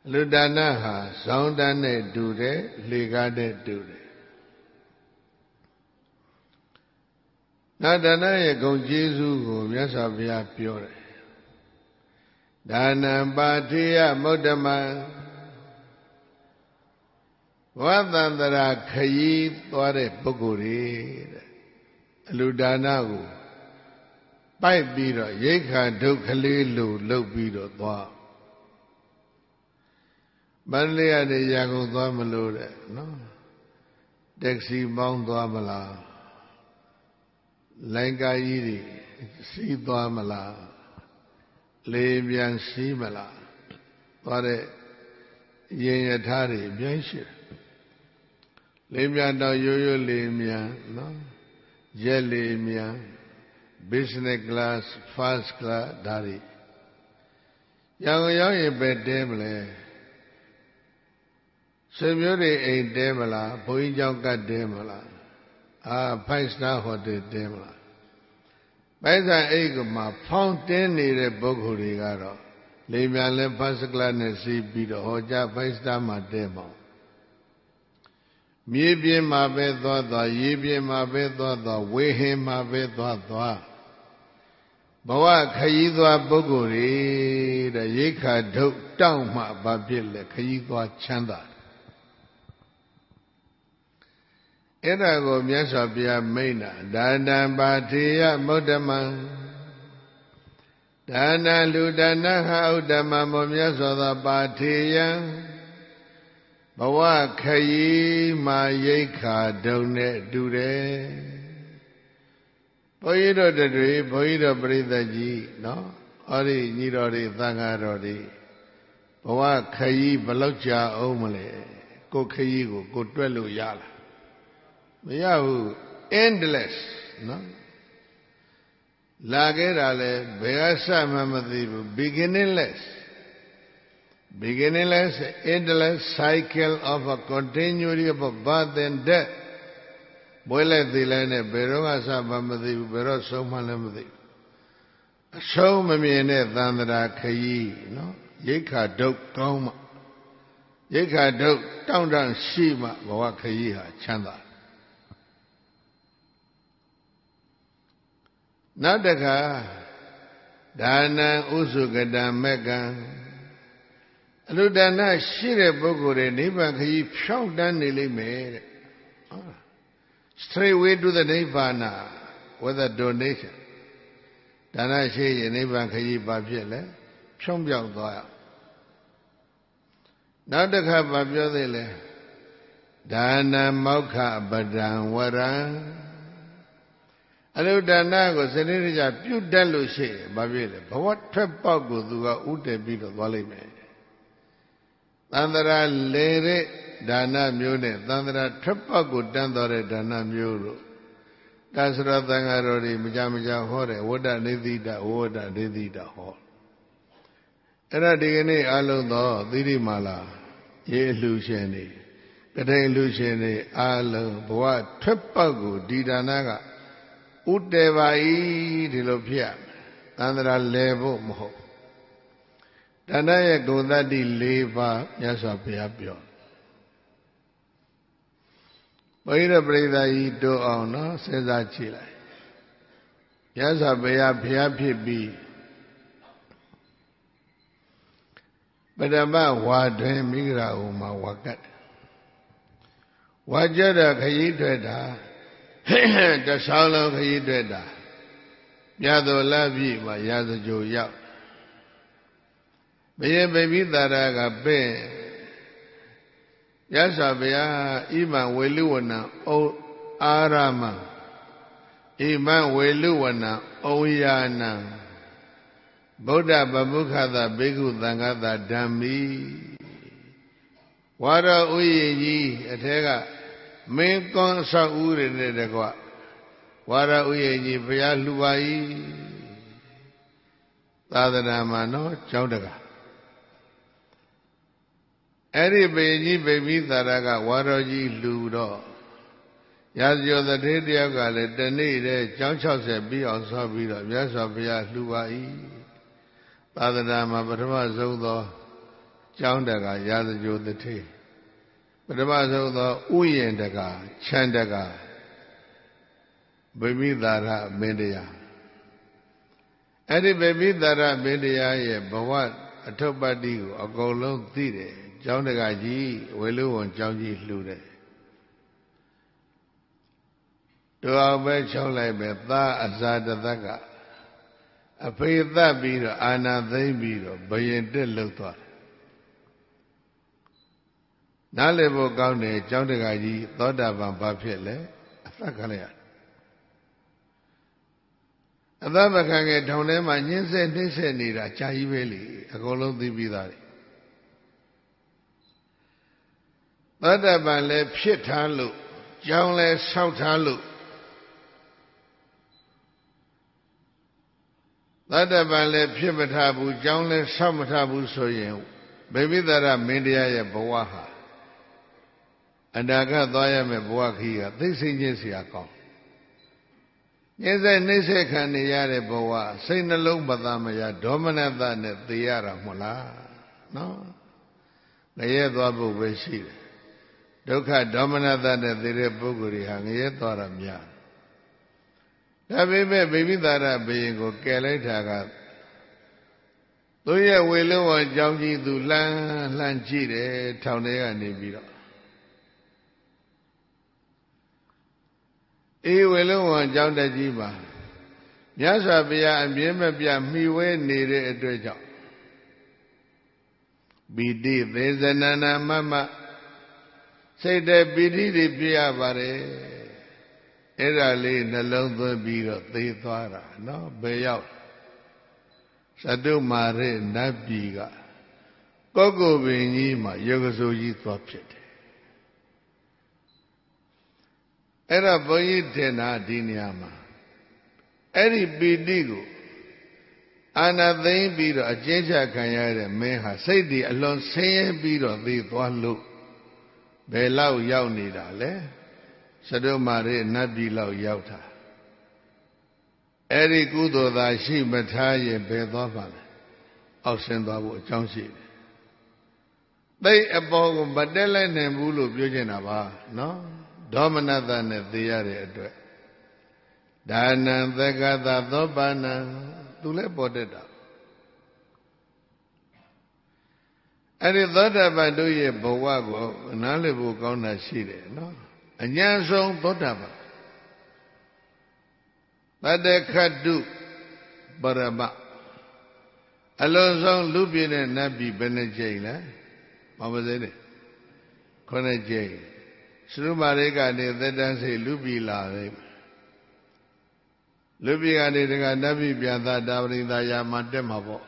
အလူဒါနဟာဇောင်းတန်းနဲ့တူတယ်လေကားနဲ့တူတယ်နာဒါနရဲ့ဂုဏ်ကျေးဇူးကိုမြတ်စွာဘုရားပြောတယ်ဒါနံပါထေယမုဒ္ဓမံဝသန္တရာခရီးသွားတဲ့ပုဂ္ဂိုလ်တွေတဲ့ လူဒါနကိုပိုက်ပြီးတော့ရိက္ခာဒုက္ခလေးလိုလုပ်ပြီးတော့သွားမန္တလေးကနေရန်ကုန်သွားမလို့တဲ့နော်တက္ကစီမောင်းသွားမလားလိုင်းကားကြီးတွေစီးသွားမလားလေပြန်စီးမလားသွားတဲ့ရင်ရထားတွေအများရှိတယ်လေမြန်တော့ရိုးရိုးလေမြန်နော်ရက်လေမြန် business class first class ဒါတွေရောက်ရင်ပဲတဲမလဲဆွေမျိုးတွေအိမ်တဲမလားဘုန်းကြီးကျောင်းကတ်တဲမလား5 star hotel တဲမလားပိုက်ဆံအိတ်ကမှာဖောင်းတင်းနေတဲ့ပုဂ္ဂိုလ်တွေကတော့လေမြန်လဲ first class နဲ့စီးပြီးတော့ဟောကြား5 star မှာတဲပါမြေပြင်မှာပဲသွားရေပြင်မှာပဲသွားဝေဟင်မှာပဲသွားဘဝခရီးသွားပုဂ္ဂိုလ်တွေတဲ့ရိက္ခာဒုက္ခတောင်းမှဘာဖြစ်လဲခရီးသွားချမ်းသာအဲ့ဒါကိုမြတ်စွာဘုရားမိန့်တာဒါနံပါထေယမုဒ္ဓမံဒါနလူဒါနဟဥဒ္ဓမံမောမြတ်စွာသောပါထေယံဘဝခရီးမှာရိက္ခာဒုံနဲ့တူတယ်ဘုန်းကြီးတို့တွေဘုန်းကြီးတို့ပရိသတ်ကြီးနော်အဲ့ဒီညီတော်တွေသံဃာတော်တွေဘဝခရီးဘလောက်ကြာအောင်မလဲကိုခရီးကိုတွက်လို့ရလားမရဘူး endless နော်လာခဲ့တာလဲဘယ်ကစမှမသိဘူး beginningless endless cycle of a continuity of birth and death ဘွဲလဲသေးလဲနဲ့ဘယ်တော့ကစမှမသိဘူးဘယ်တော့ဆုံးမှလည်းမသိဘူးအဆုံးမမြင်တဲ့သန္တရာခရီးနော်ရိက္ခာဒုက္ခကောင်းမှရိက္ခာဒုက္ခတောင့်တရှိမှဘဝခရီးဟာချမ်းသာနောက်တခါဒါနံဥစုကတံမက္ကံအလုဒါနရှိတဲ့ပုဂ္ဂိုလ်တွေနိဗ္ဗာန်ခရီးဖြောင့်တန်းနေလိမ့်မယ်တဲ့ straight way to the nibbana with a donation ဒါနရှိရင်နိဗ္ဗာန်ခရီးဘာဖြစ်လဲဖြောင့်ပြောက်သွားရနောက်တစ်ခါဘာပြောသေးလဲဒါနမောက္ခပဒံဝရံအလုဒါနကိုစနစ်တကျပြုတ်တက်လို့ရှိရင်ဘာဖြစ်လဲဘဝထွက်ပေါက်ကိုသူကဥတည်ပြီးတော့သွားလိမ့်မယ်သန္တရာလေတဲ့ဒါနမျိုးနဲ့သန္တရာထွက်ပေါက်ကိုတန်းတော်တဲ့ဒါနမျိုးတို့ဒါဆိုတော့သံဃာတော်တွေမကြဟောတယ်ဝတ္တနေတိတဝဝတ္တနေတိတဟောအဲ့ဒါဒီကနေ့အလုံးသောသီရိမာလာရေအလှရှင်နေကတိအလှရှင်နေအလုံးဘဝထွက်ပေါက်ကိုဒီဒါနကဥတည်ပါ၏ဒီလိုဖြစ်သန္တရာလဲဖို့မဟုတ်ဒါနရဲ့ဂုဏ်သတ္တိ၄ပါးမြတ်စွာဘုရားပြောဘုရားပရိသတ်ကြီးတို့အောင်နော်စဉ်းစားကြည့်လိုက်မြတ်စွာဘုရားဖြစ်ပြီးပထမဝါတွင်မိဂရာဟူမှာဝါကတ်ဝါကြတဲ့ခရီးထွက်တာတဆောင်းလုံးခရီးထွက်တာမြတ်တော်လပြည့်မှာရာဇကြိုရောက်ဘယင်ပိပိသာရကပဲ့ရသော်ဗျာဣမံဝေလူဝနံအာရမံဣမံဝေလူဝနံဩယာနံဗုဒ္ဓပမုခသဘိက္ခုသံဃတဓမ္မိဝါရဥယျာဉ်ကြီးအထက်ကမင်းကွန်ဆောက်ဦးရတဲ့တကွဝါရဥယျာဉ်ကြီးဘုရားလှူပါ၏သာသနာမှာနော်ကျောင်းတကာအဲ့ဒီပေကြီးပေမိသာရကဝါတော်ကြီးလှူတော့ရာဇယောတထေတယောက်ကလည်းတနေ့တည်းကျောင်း60ပြီးအောင်ဆောက်ပြီးတော့မြတ်စွာဘုရားလှူပါ၏သာသနာမှာပထမဆုံးသောကျောင်းတကာရာဇယောတထေပထမဆုံးသောဥယျာဉ်တကာခြံတကာဗိမိသာရမင်းတရားအဲ့ဒီဗိမိသာရမင်းတရားရဲ့ဘဝအထုပ္ပတ္တိကိုအကုန်လုံးသိတယ်ကျောင်းတကာကြီးဝေလူဝန်ကျောင်းကြီးလှူတယ် တူအောင်ပဲချုံလိုက်ပဲသားအဇာတသက်ကအဖေသတ်ပြီးတော့အာနာသိမ့်ပြီးတော့ဘယင်တက်လှုပ်သွားတယ်နားလည်ဖို့ကောင်းတယ်ကျောင်းတကာကြီးသောတာပန်ဘာဖြစ်လဲအသက်ခံလိုက်ရအသက်မခံခင်ထောင်ထဲမှာညှင်းဆဲနှိမ့်ဆက်နေတာကြာကြီးပဲလေအကုန်လုံးသိပြီးသားတယ်သောတာပန်လည်းဖြစ်ထားလို့ကျောင်းလည်းဆောက်ထားလို့သောတာပန်လည်းဖြစ်မထားဘူးကျောင်းလည်းဆောက်မထားဘူးဆိုရင်ဗိမိသရမင်းတရားရဲ့ဘဝဟာအနာဂတ်သွားရမယ့်ဘဝခီးကသိစိတ်ချင်းเสียကောင်းညှင်းဆဲနှိမ့်ဆက်ခံနေရတဲ့ဘဝစိတ်နှလုံးမသာမရဒေါမနတနဲ့သိရတာမဟုတ်လားနော်ငရဲသွားဖို့ပဲရှိတယ်ဒုက္ခဒေါမနတနဲ့သိတဲ့ပုဂ္ဂိုလ်တွေဟာငရဲသွားတာများဒါပေမဲ့ဗိမိသာရဘယင်ကိုကယ်လိုက်တာကသူရဲ့ဝေလုံးဝကြောင်းကြီးသူလှမ်းကြည့်တယ်ထောင်ထဲကနေပြီးတော့အေးဝေလုံးဝကြောင်းတက်ကြီးပါမြတ်စွာဘုရားအမြဲမပြတ်မှီဝဲနေတဲ့အတွက်ကြောင့်ပိဋိသေဇနနာမမစိတ်တဲ့ပိဋိတွေပြရပါတယ်အဲ့ဒါလေးနှလုံးသွင်းပြီးတော့သေသွားတာနော်ဘယ်ရောက်သတုမာရနတ်ပြည်ကကောကုပင်ကြီးမှာယောဂဆိုကြီးသွားဖြစ်တယ်အဲ့တော့ဘုန်းကြီးတင်တာဒီနေရာမှာအဲ့ဒီပီတိကိုအာနာသိမ့်ပြီးတော့အကျဉ်းချခံရတဲ့မင်းဟာစိတ်ဒီအလွန်ဆင်းရဲပြီးတော့သေသွားလို့ဘယ်လောက်ရောက်နေတာလဲသတုမာရနတ်ပြည်လောက်ရောက်တာအဲ့ဒီကုသိုလ်သာရှိမထားရင်ဘယ်သွားပါလဲအောက်ဆင်းသွားဖို့အကြောင်းရှိတယ်သိအပေါ်ကိုမတက်လိုက်နိုင်ဘူးလို့ပြောချင်တာပါနော်ဒေါမနတနဲ့သိရတဲ့အတွက်ဒါနံသက္ကသသောပါဏံသူလည်းပေါ်တတ်တာအဲ့ဒီသောတာပန်တို့ရဲ့ဘဝကိုနားလည်ဖို့ကောင်းတာရှိတယ်နော်အញ្ញံဆုံးသောတာပန်တတ္တခတ္တုပရမအလုံးစုံလူပြည့်တဲ့နတ်ပြည်ဘယ်နှကြိမ်လဲမပါစေနဲ့9ကြိမ်သုမာရိကနေသက်တမ်းစိလူပြည်လာတယ်လူပြည်ကနေတကနတ်ပြည်ပြန်သာတာပရိသယာမှာတက်မှာပေါ့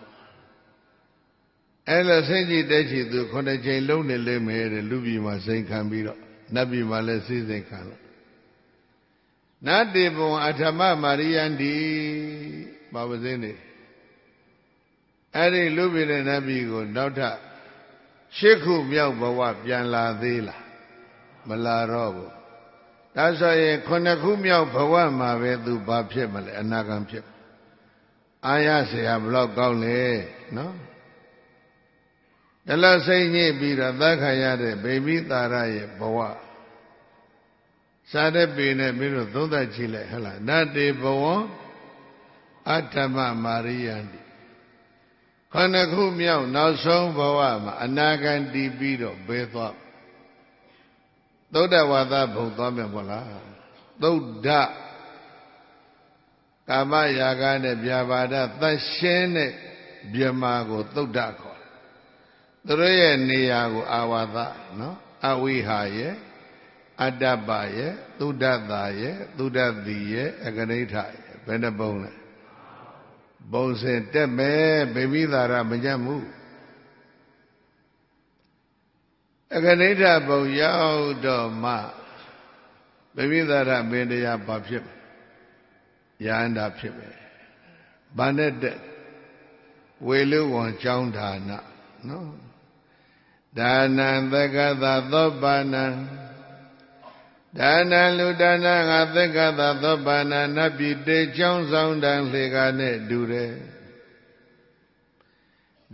အဲ့လိုစိတ်ကြည်တက်ချီသူ9ကြိမ်လုံးနေလိမ့်မယ်တဲ့လူပြည်မှာစိန်ခံပြီးတော့နတ်ပြည်မှာလည်းစိစိန်ခံလို့နတ္တိဘဝအထမမာရိယန္တိဘာဝစင်းနေအဲ့ဒီလူပြည်တဲ့နတ်ပြည်ကိုနောက်ထပ်8ခုမြောက်ဘဝပြန်လာသေးလားမလာတော့ဘူးဒါဆိုရင်9ခုမြောက်ဘဝမှာပဲသူဘာဖြစ်မလဲအနာဂံဖြစ်အာရเสียဘလောက်ကောင်းလဲနော်ဒါလည်းစိတ်ညစ်ပြီးတော့သတ်ခံရတဲ့ဗိမိသာရရဲ့ဘဝစားတဲ့ပေနဲ့မင်းတို့သုံးသပ်ကြည့်လိုက်ဟဲ့လားနတ္တိဘဝအတ္တမမာရိယန္တိ9ခုမြောက်နောက်ဆုံးဘဝမှာအနာဂံတည်ပြီးတော့ဘယ်သွားသုဒ္ဓဝါဒဘုံသွားမယ်မဟုတ်လားသုဒ္ဓကာမရာဂနဲ့ဗျာပါဒသတ်ရှင်းတဲ့မြမာကိုသုဒ္ဓခေါ်တယ်သူတို့ရဲ့နေရာကိုအာဝါဒနော်အဝိဟာရဲ့အတ္တပရဲ့သုဒ္ဓတာရဲ့သုဒ္ဓတိရဲ့အကနိဋ္ဌရဲ့ဘယ်နှပုံလဲဘုံစင်တက်မယ်ဗိမိသာရမကြမ်းဘူးအကနိဋ္ဌဘုံရောက်တော့မှဗိမိသာရမင်းတရားဘာဖြစ်ရဟန္တာဖြစ်မယ်ဘာနဲ့တက်ဝေလူဝံကျောင်းဌာနနော်ဒါနံသက္ကသသောပါဏံဒါနံလူဒါနငါသက္ကသသောပါဏနတ်ပြည်တေကျောင်းဆောင်တန်လေကနဲ့တူတယ်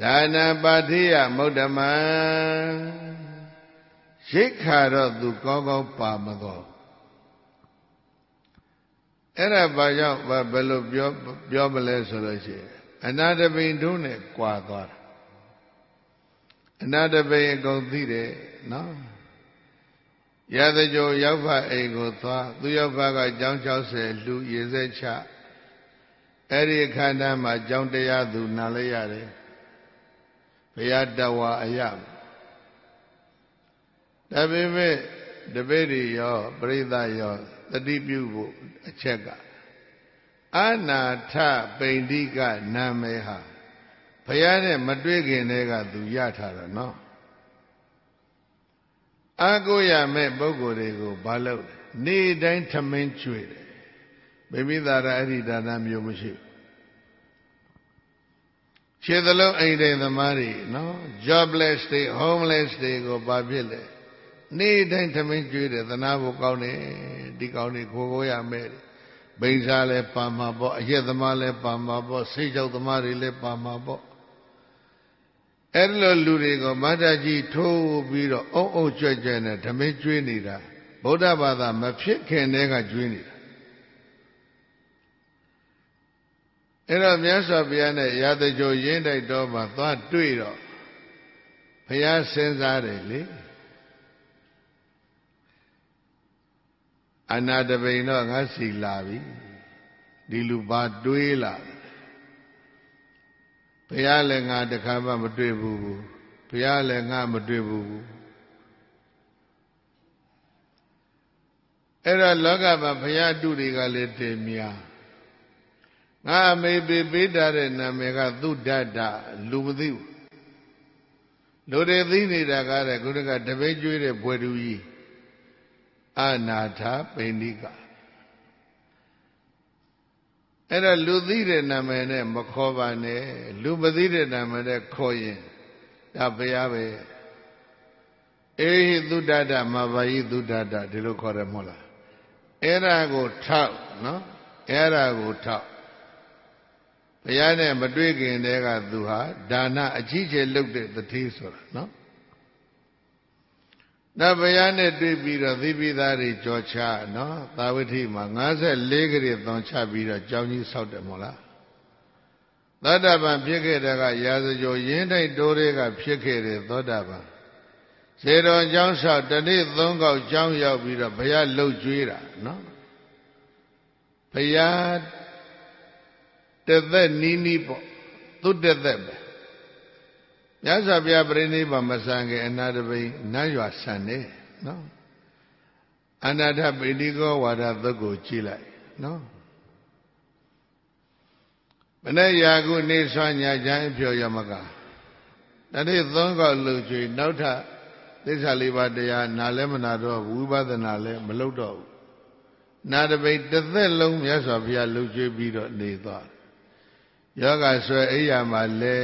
ဒါနပါတိယမုဒ္ဓမံရိက္ခာတော့သူကောင်းကောင်းပါမသောအဲ့ဒါဘာကြောင့်ဘယ်လိုပြောမလဲဆိုလို့ရှိရင်အနာတပိန်ထုံးနဲ့ကြွာသွားတာအနာတပိန်အကုန်သိတယ်နော် ရသကြိုရောက်ဖအိမ်ကိုသွားသူရောက်ဖကကျောင်း60လူရေစက်ချအဲ့ဒီအခမ်းအနားမှာကျောင်းတရားသူနာလိုက်ရတယ်ဘုရားတဝါအယဒါပေမဲ့တပည့်တွေရောပရိသတ်ရောတတိပြုဖို့အချက်ကအာနာထပိန္တိကနာမည်ဟာဘုရားနဲ့မတွေ့ခင်တည်းကသူရထားတာနော်အာကိုရမဲ့ပုဂ္ဂိုလ်တွေကိုဘာလုပ်လဲနေ့တိုင်းထမင်းကျွေးတယ်မိမိသာရအဲ့ဒီဒါနမျိုးမရှိဘူးခြေသလုံးအိမ်တိုင်းသမားတွေနော် jobless တွေ homeless တွေကိုဘာဖြစ်လဲနေ့တိုင်းထမင်းကျွေးတယ်သနာဖို့ကောင်းတယ်ဒီကောင်းတွေခိုးရမဲ့ဘိန်းစားလဲပါမှာပေါ့အရက်သမားလဲပါမှာပေါ့စိတ်ကြောက်သမားတွေလဲပါမှာပေါ့အဲ့လိုလူတွေကိုမတ္တကြီးထိုးပြီးတော့အုံအုံကြွကြွနဲ့ဓမင်းကျွေးနေတာဗုဒ္ဓဘာသာမဖြစ်ခင်တည်းကကျွေးနေတာအဲ့တော့မြတ်စွာဘုရားနဲ့ရာဇကြိုရင်းတိုက်တော်မှာသွားတွေ့တော့ဘုရားစဉ်းစားတယ်လေအနာတပိန်တော့ငါစီလာပြီဒီလူဘာတွေးလာဘုရားလည်းငါတခါမှမတွေ့ဘူးဘုရားလည်းငါမတွေ့ဘူးအဲ့တော့လောကမှာဘုရားတုတွေကလည်းတည်များငါအမေပေးထားတဲ့နာမည်ကသုဒ္ဓတလူမသိဘူးလူတွေသိနေတာကတဲ့ခုနကတပိတ်ကျွေးတဲ့ဘွယ်သူကြီးအနာထပိန္နိကအဲ့တော့လူသိတဲ့နာမည်နဲ့မခေါ်ပါနဲ့လူမသိတဲ့နာမည်နဲ့ခေါ်ရင်ဒါဘုရားပဲအေဟိသုဒ္ဓတမဘာယိသုဒ္ဓတဒီလိုခေါ်တယ်မဟုတ်လားအဲ့ဒါကိုထောက်နော်အဲ့ဒါကိုထောက်ဘုရားနဲ့မတွေ့ခင်တည်းကသူဟာဒါနအကြီးကျယ်လုပ်တဲ့တတိဆိုတာနော်နောက်ဘုရားနဲ့တွေ့ပြီးတော့သိပိသားတွေကြောချနော်သာဝတိမှာ54ခရစ်သွန်ချပြီးတော့ကျောင်းကြီးဆောက်တယ်မဟုတ်လားသောတာပန်ဖြစ်ခဲ့တဲ့ကရာဇကြိုရင်းတိုက်တိုးတွေကဖြစ်ခဲ့တဲ့သောတာပန်ဇေတော်ကျောင်းဆောက်တနေ့3ခေါက်ကျောင်းရောက်ပြီးတော့ဘုရားလှုပ်ကြွေးတာနော်ဘုရားတသက်နီးနီးပေါ့သူတသက်ပဲမြတ်စွာဘုရားပြိဋိဘံမဆံခင်အနာတပိနတ်ရွာဆန်နေနော်အနာထပိဋိကောဝါဒသုတ်ကိုကြည့်လိုက်နော်မနေ့ရာခုနေဆွမ်းညာချမ်းအဖြော်ရမကတနေ့3ခေါက်လှုပ်ကြွေးနောက်ထပ်သစ္စာလေးပါးတရားနာလည်းမနာတော့ဝိပဿနာလည်းမလုပ်တော့ဘူးနာတပိတစ်သက်လုံးမြတ်စွာဘုရားလှုပ်ကြွေးပြီးတော့နေသွားယောဂဆွဲအိယာမှာလဲ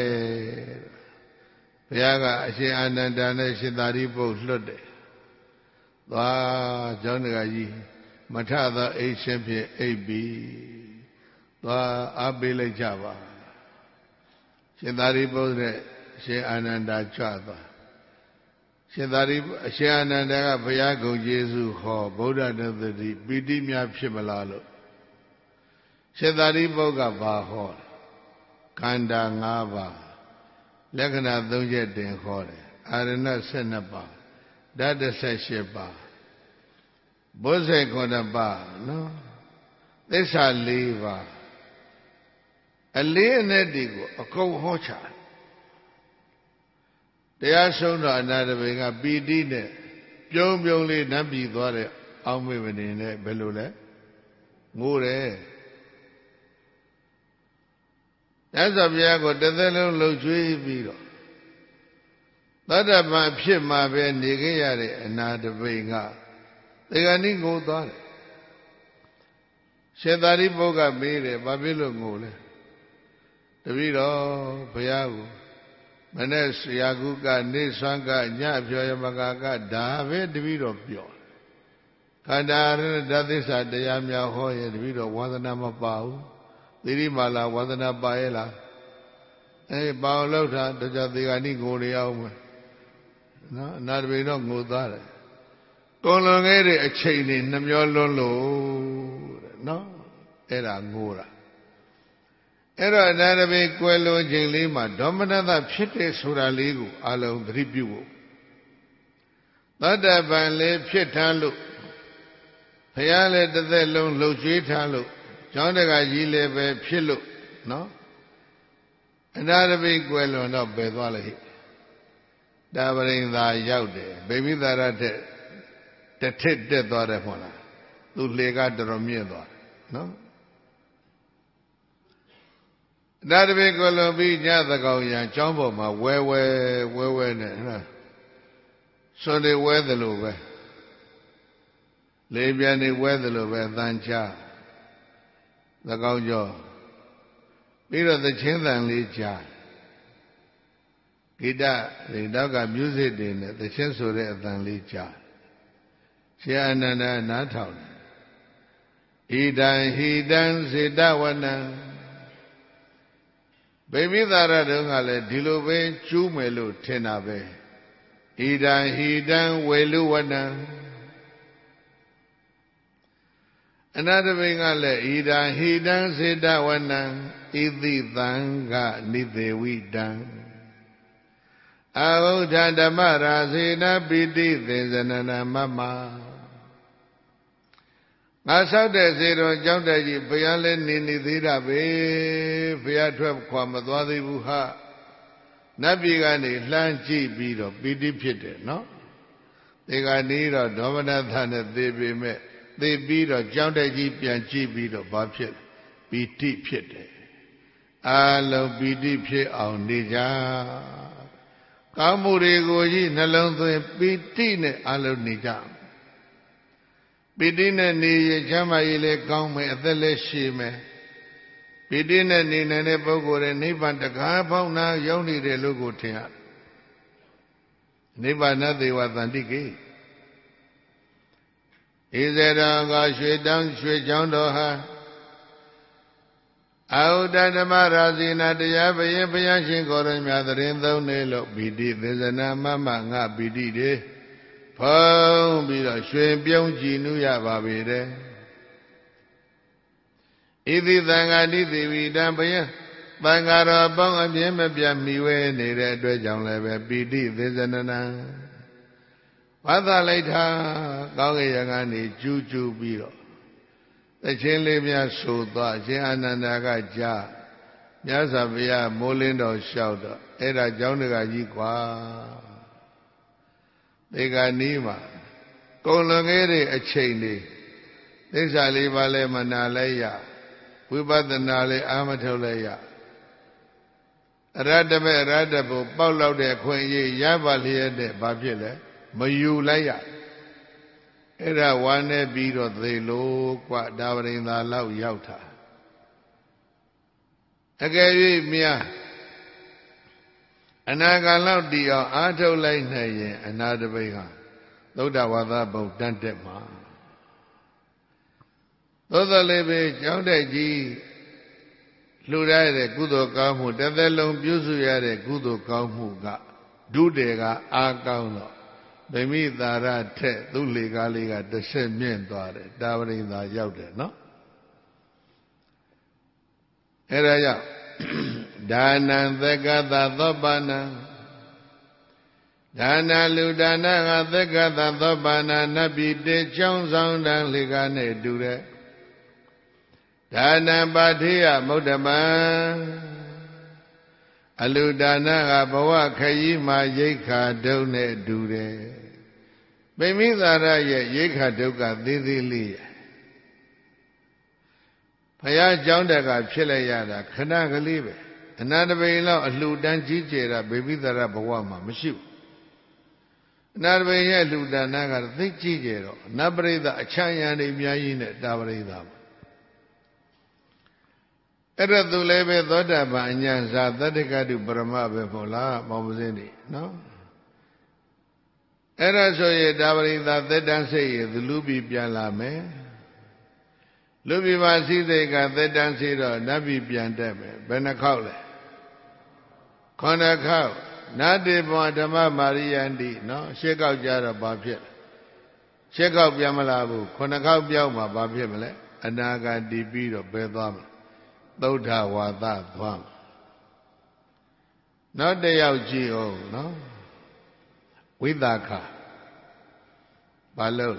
ဘုရားကအရှင်အာနန္ဒာနဲ့ရှင်သာရိပုတ္တလွတ်တယ်သွားကျောင်းတကာကြီးမထသောအိတ်ရှင်ဖြင့်အိပ်ပြီးသွားအားပေးလိုက်ကြပါရှင်သာရိပုတ္တနဲ့ရှင်အာနန္ဒာကြွသွားရှင်အာနန္ဒာကဘုရားဂုဏ်ကျေးဇူးဟောဗုဒ္ဓနုတ္တိပီတိများဖြစ်မလားလို့ရှင်သာရိပုတ္တကဘာဟောခန္ဓာ5ပါးလက္ခဏာ3ချက်တင်ဟောတယ်အာရဏ12ပါးဓာတ်18ပါးဘုဇေ9ပါးနော်သစ္စာ4ပါးအလေးအနက်တွေကိုအကုန်ဟောချတရားဆုံးတော့အနာတပိကပီတိနဲ့ပြုံးလေးနတ်ပြည်သွားတဲ့အောင်းမေမနေနဲ့ဘယ်လိုလဲငိုးတယ်မြတ်စွာဘုရားကိုတစ်သက်လုံးလှုပ်ကြွေးပြီးတော့သောတာပန်ဖြစ်မှာပဲနေခဲ့ရတဲ့အနာတပိကသေဂဏိငိုသွားတယ်ရှင်သာရိပုတ္တကမေးတယ်ဘာဖြစ်လို့ငိုလဲတပည့်တော်ဘုရားကိုမနေ့ရာခုကနေဆွမ်းကညအဖြောယမကကဒါပဲတပည့်တော်ပြောခန္ဓာရဓာတ်သစ္စာတရားများဟောရင်တပည့်တော်ဝါသနာမပါဘူးသီရိမာလာဝါသနာပါရဲ့လားပါအောင်လောက်တာတကြသေဂဏိငိုနေအောင်မယ်နော်အနာတပိတော့ငိုသွားတယ်ကုံလွန်ခဲ့တဲ့အချိန်တွေနှမျောလွန်းလို့တဲ့နော်အဲ့ဒါငိုတာအဲ့တော့အနာတပိကွယ်လွန်ချိန်လေးမှာဒေါမနတဖြစ်တဲ့ဆိုတာလေးကိုအလုံးသတိပြုဖို့ သောတာပန်လေးဖြစ်ထားလို့ဘုရားလည်းတစ်သက်လုံးလှုပ်ရှားထားလို့ကျောင်းတကာကြီးလည်းပဲဖြစ်လို့နော်အနာတပိကွယ်လွန်တော့ပယ်သွားလိုက်တာပရိင်သာရောက်တယ်ဗိမိသာရတဲ့တစ်ထစ်တက်သွားတယ်မဟုတ်လားသူလေကတော်တော်မြင့်သွားနော်အနာတပိကွယ်လွန်ပြီးညသကောင်ရံကျောင်းပေါ်မှာဝဲနဲ့နော်စွန်တွေဝဲသလိုပဲလေပြန်နေဝဲသလိုပဲအသံချသကောင်းကျော်ပြီးတော့သချင်းသံလေးကြားဂီတတွေနောက်ကမြူးစစ်တွေနဲ့သချင်းဆိုတဲ့အသံလေးကြားရှင်အနန္ဒနားထောင်ဣဒံဟိတံစေတဝနံဗိမိသာရတုန်းကလည်းဒီလိုပဲကျူးမယ်လို့ထင်တာပဲဣဒံဟိတံဝေလူဝနံအနာတပိကလည်းဣဒံဟိတံစေတဝနံဣတိသံဃနိသေဝိတံအဘုဒ္ဓဓမ္မရာစေနပိတိသေဇနနာမမငါဆောက်တဲ့စေတော်ကျောင်းတက်ကြီးဘုရားလည်းနေသေးတာပဲဘုရားထွက်ခွာမသွားသေးဘူးဟာနတ်ပြည်ကနေလှမ်းကြည့်ပြီးတော့ပိတိဖြစ်တယ်နော်ဒီကနေတော့ဒေါမနသနဲ့သေပေမဲ့သေပြီးတော့ကျောင်းတက်ကြီးပြန်ကြည့်ပြီးတော့ဘာဖြစ်ပိတိဖြစ်တယ်အာလုံးပိတိဖြစ်အောင်နေကြကောင်းမှုတွေကိုကြီးနှလုံးသွင်းပိတိနဲ့အာလုံးနေကြပိတိနဲ့နေရချမ်းသာရေးလည်းကောင်းမယ်အသက်လည်းရှည်မယ်ပိတိနဲ့နေနိုင်တဲ့ပုဂ္ဂိုလ်ရဲ့နိဗ္ဗာန်တကားပေါင်းနာရောက်နေတယ်လို့ကိုထင်ရနိဗ္ဗာန်သေဝသန္တိကေဣဇရံကရွှေတောင်းရွှေချောင်းတော်ဟာအာဟုတဓမ္မရာဇိနာတရားဘယင်ဘုရားရှင်ကိုယ်တော်မြတ်တရင်သုံးနေလို့ပိတိသေဇနာမမငါပိတိတွေဖုံးပြီးတော့ရွှင်ပြုံးကြည်နူးရပါပေတယ်ဣတိသံဃာတိသေဝိတံဘယင်သံဃာတော်ပေါင်းအပြင်းမပြတ်မိဝဲနေတဲ့အတွက်ကြောင့်လည်းပဲပိတိသေဇနနာဝါသလိုက်တာကောင်းကင်ကနေကျူးကျူးပြီးတော့တချင်းလေးများဆိုသွားရှင်အာနန္ဒာကကြားမြတ်စွာဘုရားမိုးလင်းတော်လျှောက်တော့အဲ့ဒါကျောင်းတကာကြီးကွာဒီကနီးမှာကုံလွန်ခဲ့တဲ့အချိန်လေးသစ္စာလေးပါးလဲမနာလဲရဝိပဿနာလေးအာမထုတ်လဲရအရတ္တမေအရတ္တဘုပေါက်လောက်တဲ့အခွင့်အရေးရပါလျက်တဲ့ဘာဖြစ်လဲမယူလိုက်ရအဲ့ဒါဝါနဲ့ပြီးတော့သေလို့กว่าဒါပရိင်သာလောက်ရောက်တာအကယ်၍များအနာဂတ်လောက်တည်အောင်အားထုတ်လိုက်နိုင်ရင်အနာတပိကသုဒ္ဓဝါဒဘုံတန်တက်မှာသို့တော်လည်းပဲကျောင်းတက်ကြီးလှူရတဲ့ကုသိုလ်ကောင်းမှုတစ်သက်လုံးပြုစုရတဲ့ကုသိုလ်ကောင်းမှုကဒုတေကအားကောင်းတော့ဗိမိသာရထက်သူ့လေကားလေးကတစ်ဆက်မြင့်သွားတယ်တာဝရိန်သာရောက်တယ်နော်အဲ့ဒါကြောင့်ဒါနံသက္ကသသောပါဏံဒါနလူဒါနကသက္ကသသောပါဏနတ်ပြည်တေချောင်းဆောင်တန်လေကားနဲ့တူတဲ့ဒါနံပါထေယမုဒ္ဓမံအလူဒါနကဘဝခရီးမှာရိက္ခာဒုံနဲ့တူတယ်ဗိမိသာရရဲ့ရိက္ခာဒုက္ခသေးသေးလေးရဘုရားကျောင်းတက်ကဖြစ်လိုက်ရတာခဏကလေးပဲအနန္တပိန်လောက်အလှူဒန်းကြီးကျယ်တာဗိမိသာရဘဝမှာမရှိဘူးအနန္တပိန်ရဲ့လှူဒါနကသိကြီးကျယ်တော့နတ်ပရိသအချမ်းရံတွေအများကြီးနဲ့တာပရိသအဲ့ဒါသူလည်းပဲသောတာပန်အညာဇာတတ္တကတုပရမပဲမဟုတ်လားမောင်ပစင်းနေနော်အဲ့ဒါဆိုရင်ဒါပရိသသက်တမ်းစိတ်ရသူလူပြီးပြန်လာမယ်လူပြီးပါစိစိတ်ကသက်တမ်းစိတော့နတ်ပြီးပြန်တက်မယ်ဘယ်နှခေါက်လဲ9ခေါက်နာတိဘောဓမ္မမာရိယန္တိနော်10ခေါက်ကြတော့ဘာဖြစ်လဲ10ခေါက်ပြန်မလာဘူး9ခေါက်ပြောင်းမှဘာဖြစ်မလဲအနာဂတ်တည်ပြီးတော့ဘယ်သွားမလဲသုဒ္ဓဝါဒသွားမှာနောက်တစ်ယောက်ကြည့်အောင်နော်ဝိသခ ဘာလို့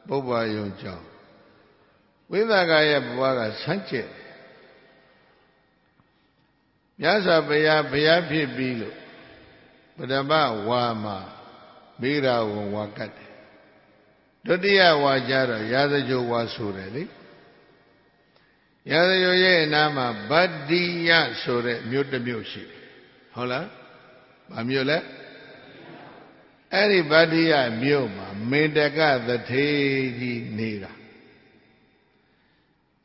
ပုပ္ပါယုံကြောင့်ဝိသကရဲ့ဘဝကဆန်းကျက်မြတ်စွာဘုရားဖြစ်ပြီးလို့ပထမဝါမှာမိဂရာဝံဝါကတ်တယ်ဒုတိယဝါကျတော့ရာဇဂိုဝါဆိုတယ်လေရာဇဂိုရဲ့အနားမှာဗတ္တိယဆိုတဲ့မြို့တစ်မြို့ရှိတယ်ဟုတ်လားဘာမြို့လဲအဲ့ဒီဗတ္တိယမြို့မှာမေတ္တကသထေကြီးနေတာ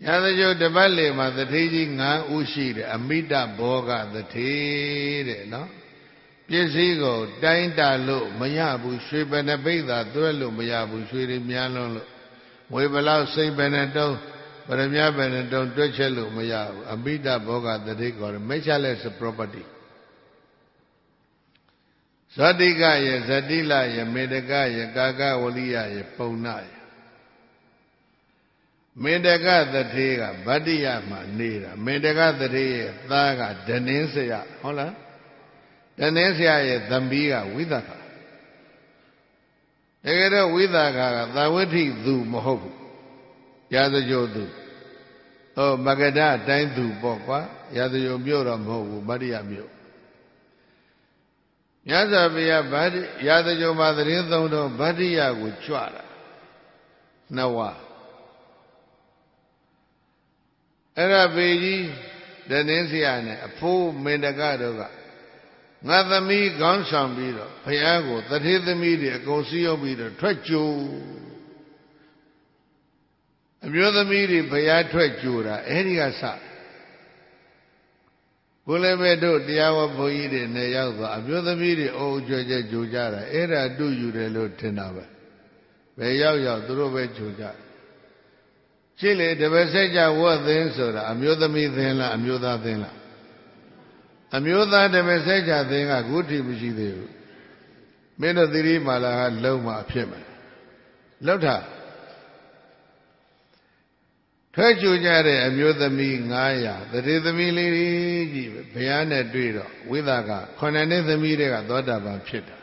ရာဇဂိုတပတ်လေမှာသထေကြီး9ဦးရှိတယ်အမိတဘောဂသထေတဲ့နော်ပစ္စည်းကိုတိုင်းတာလို့မရဘူးရွှေဘယ်နှပိတ်သာသွဲလို့မရဘူးရွှေတွေများလွန်းလို့ငွေဘလောက်စိတ်ဘယ်နှတုံးပရမညာဘယ်နှတုံးတွက်ချက်လို့မရဘူးအမိတဘောဂသတိခေါ်တယ် measureless property ဇတိကရဲ့ဇတိလရဲ့မေတ္တကရဲ့ကာကဝလိယရဲ့ပုံနာရဲ့မေတ္တကသတိကဗတ္တိယမှာနေတာမေတ္တကသတိရဲ့သားကဒနင်းစရဟုတ်လားတနည်းဆရာရဲ့သမီးကဝိသကတကယ်တော့ဝိသကသာဝတိသူမဟုတ်ဘူးရာဇဂိုသူမဂဒတိုင်းသူပေါ့ကွာရာဇဂိုမြို့တော့မဟုတ်ဘူးဗတ္တိယမြို့မြတ်စွာဘုရားရာဇဂိုမှာသတင်းသုံးတော့ဗတ္တိယကိုကြွတာနှစ်ဝအဲ့ဒါပေကြီးတနည်းဆရာနဲ့အဖိုးမေတ္တကတို့ကငါသမီးခေါင်းဆောင်ပြီးတော့ဘုရားကိုတထေသမီးတွေအကုန်စည်းရုံးပြီးတော့ထွက်ကြိုအမျိုးသမီးတွေဘုရားထွက်ကြိုတာအဲ့ဒီကစဘုလည်းပဲတို့တရားဝဘုန်းကြီးတွေနဲ့ရောက်သွားအမျိုးသမီးတွေအုပ်ကြွကြကြိုကြတာအဲ့ဒါတူယူတယ်လို့ထင်တာပဲဘယ်ရောက်သူတို့ပဲကြိုကြရှင်းလေတပည့်ဆက်ကြဝတ်သင်းဆိုတာအမျိုးသမီးသင်းလားအမျိုးသားသင်းလားအမျိုးသားတပည့်ဆက်ကြသင်္ကခုထိမရှိသေးဘူးမင်းတို့သီရိမာလာကလုံးမအဖြစ်မယ်လောက်တာထွက်ကြကြတဲ့အမျိုးသမီး900တတိသမီးလေးကြီးဘုရားနဲ့တွေ့တော့ဝိသက9နှစ်သမီးတွေကသောတာပန်ဖြစ်တာ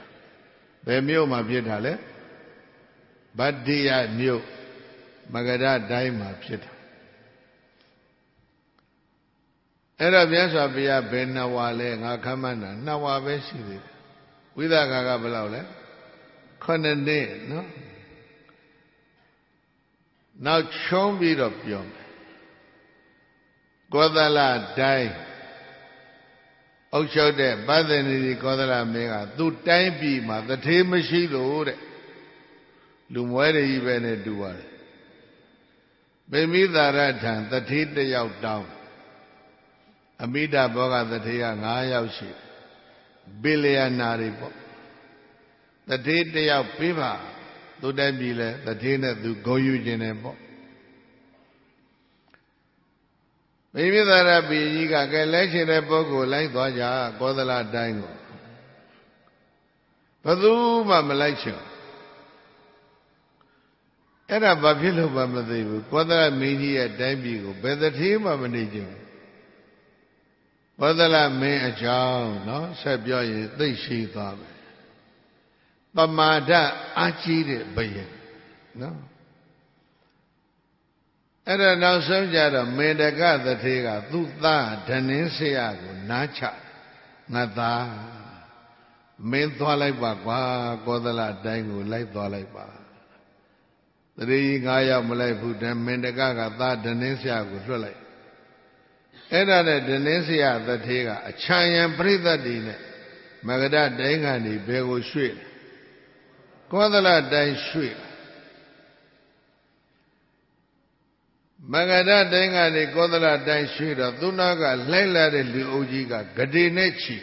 ဘယ်မြို့မှာဖြစ်တာလဲဗတ္တိယမြို့မဂဓတိုင်းမှာဖြစ်တာအဲ့တော့မြတ်စွာဘုရားဘယ်နှဝါလဲငါခမ်းမှန်းတာ2ဝါပဲရှိသေးတယ်ဝိသကကဘယ်လောက်လဲ9နှစ်နော်နောက်ချုံးပြီးတော့ပြောမယ်ကောသလတိုင်းအုပ်ချုပ်တဲ့ပသနိတိကောသလမင်းကသူ့တိုင်းပြည်မှာတထေးမရှိလို့တဲ့လူမွဲတွေကြီးပဲနဲ့တူပါတယ်ဗိမိသာရထံတထေးတစ်ယောက်တောင်းအမိတဘောဂတထေးက9ယောက်ရှိဘိလျာနာတွေပေါ့တထေးတစ်ယောက်ပေးပါသူတိုက်ပြီလဲတထေးနဲ့သူဂုံယူခြင်းတယ်ပေါ့ဗိမိသာရဘီကြီးကကဲလဲချင်တဲ့ပုဂ္ဂိုလ်လိုက်သွားကြကောသလတိုင်းကိုဘယ်သူမှမလိုက်ချင်အဲ့ဒါဘာဖြစ်လို့မှမသိဘူးကောသလမင်းကြီးရဲ့တိုင်းပြည်ကိုဘယ်တထေးမှမနေချင်ဘူးကောသလမင်းအကြောင်းနော်ဆက်ပြောရင်သိရှိသွားမယ်ပမာဒအာကြီးတဲ့ဘယင်နော်အဲ့ဒါနောက်ဆုံးကြတော့မေတ္တကသထေကသူ့သားဓနင်းဆရာကိုနားချငါသားမင်းသွားလိုက်ပါကွာကောသလတိုင်းကိုလိုက်သွားလိုက်ပါတတိ9ယောက်မလိုက်ဘူးဓမင်းတကကသားဓနင်းဆရာကိုလွှတ်လိုက်အဲ့ဒါနဲ့ဓနင်းဆရာသထေကအချံယံပြိဿတ္တိနဲ့မဂဓတိုင်းကနေဘယ်ကိုရွှေ့ကောသလတိုင်းရွှေ့မဂဓတိုင်းကနေကောသလတိုင်းရွှေ့တော့သူနာကလိုက်လာတဲ့လူအုပ်ကြီးကဂတိနဲ့ချီ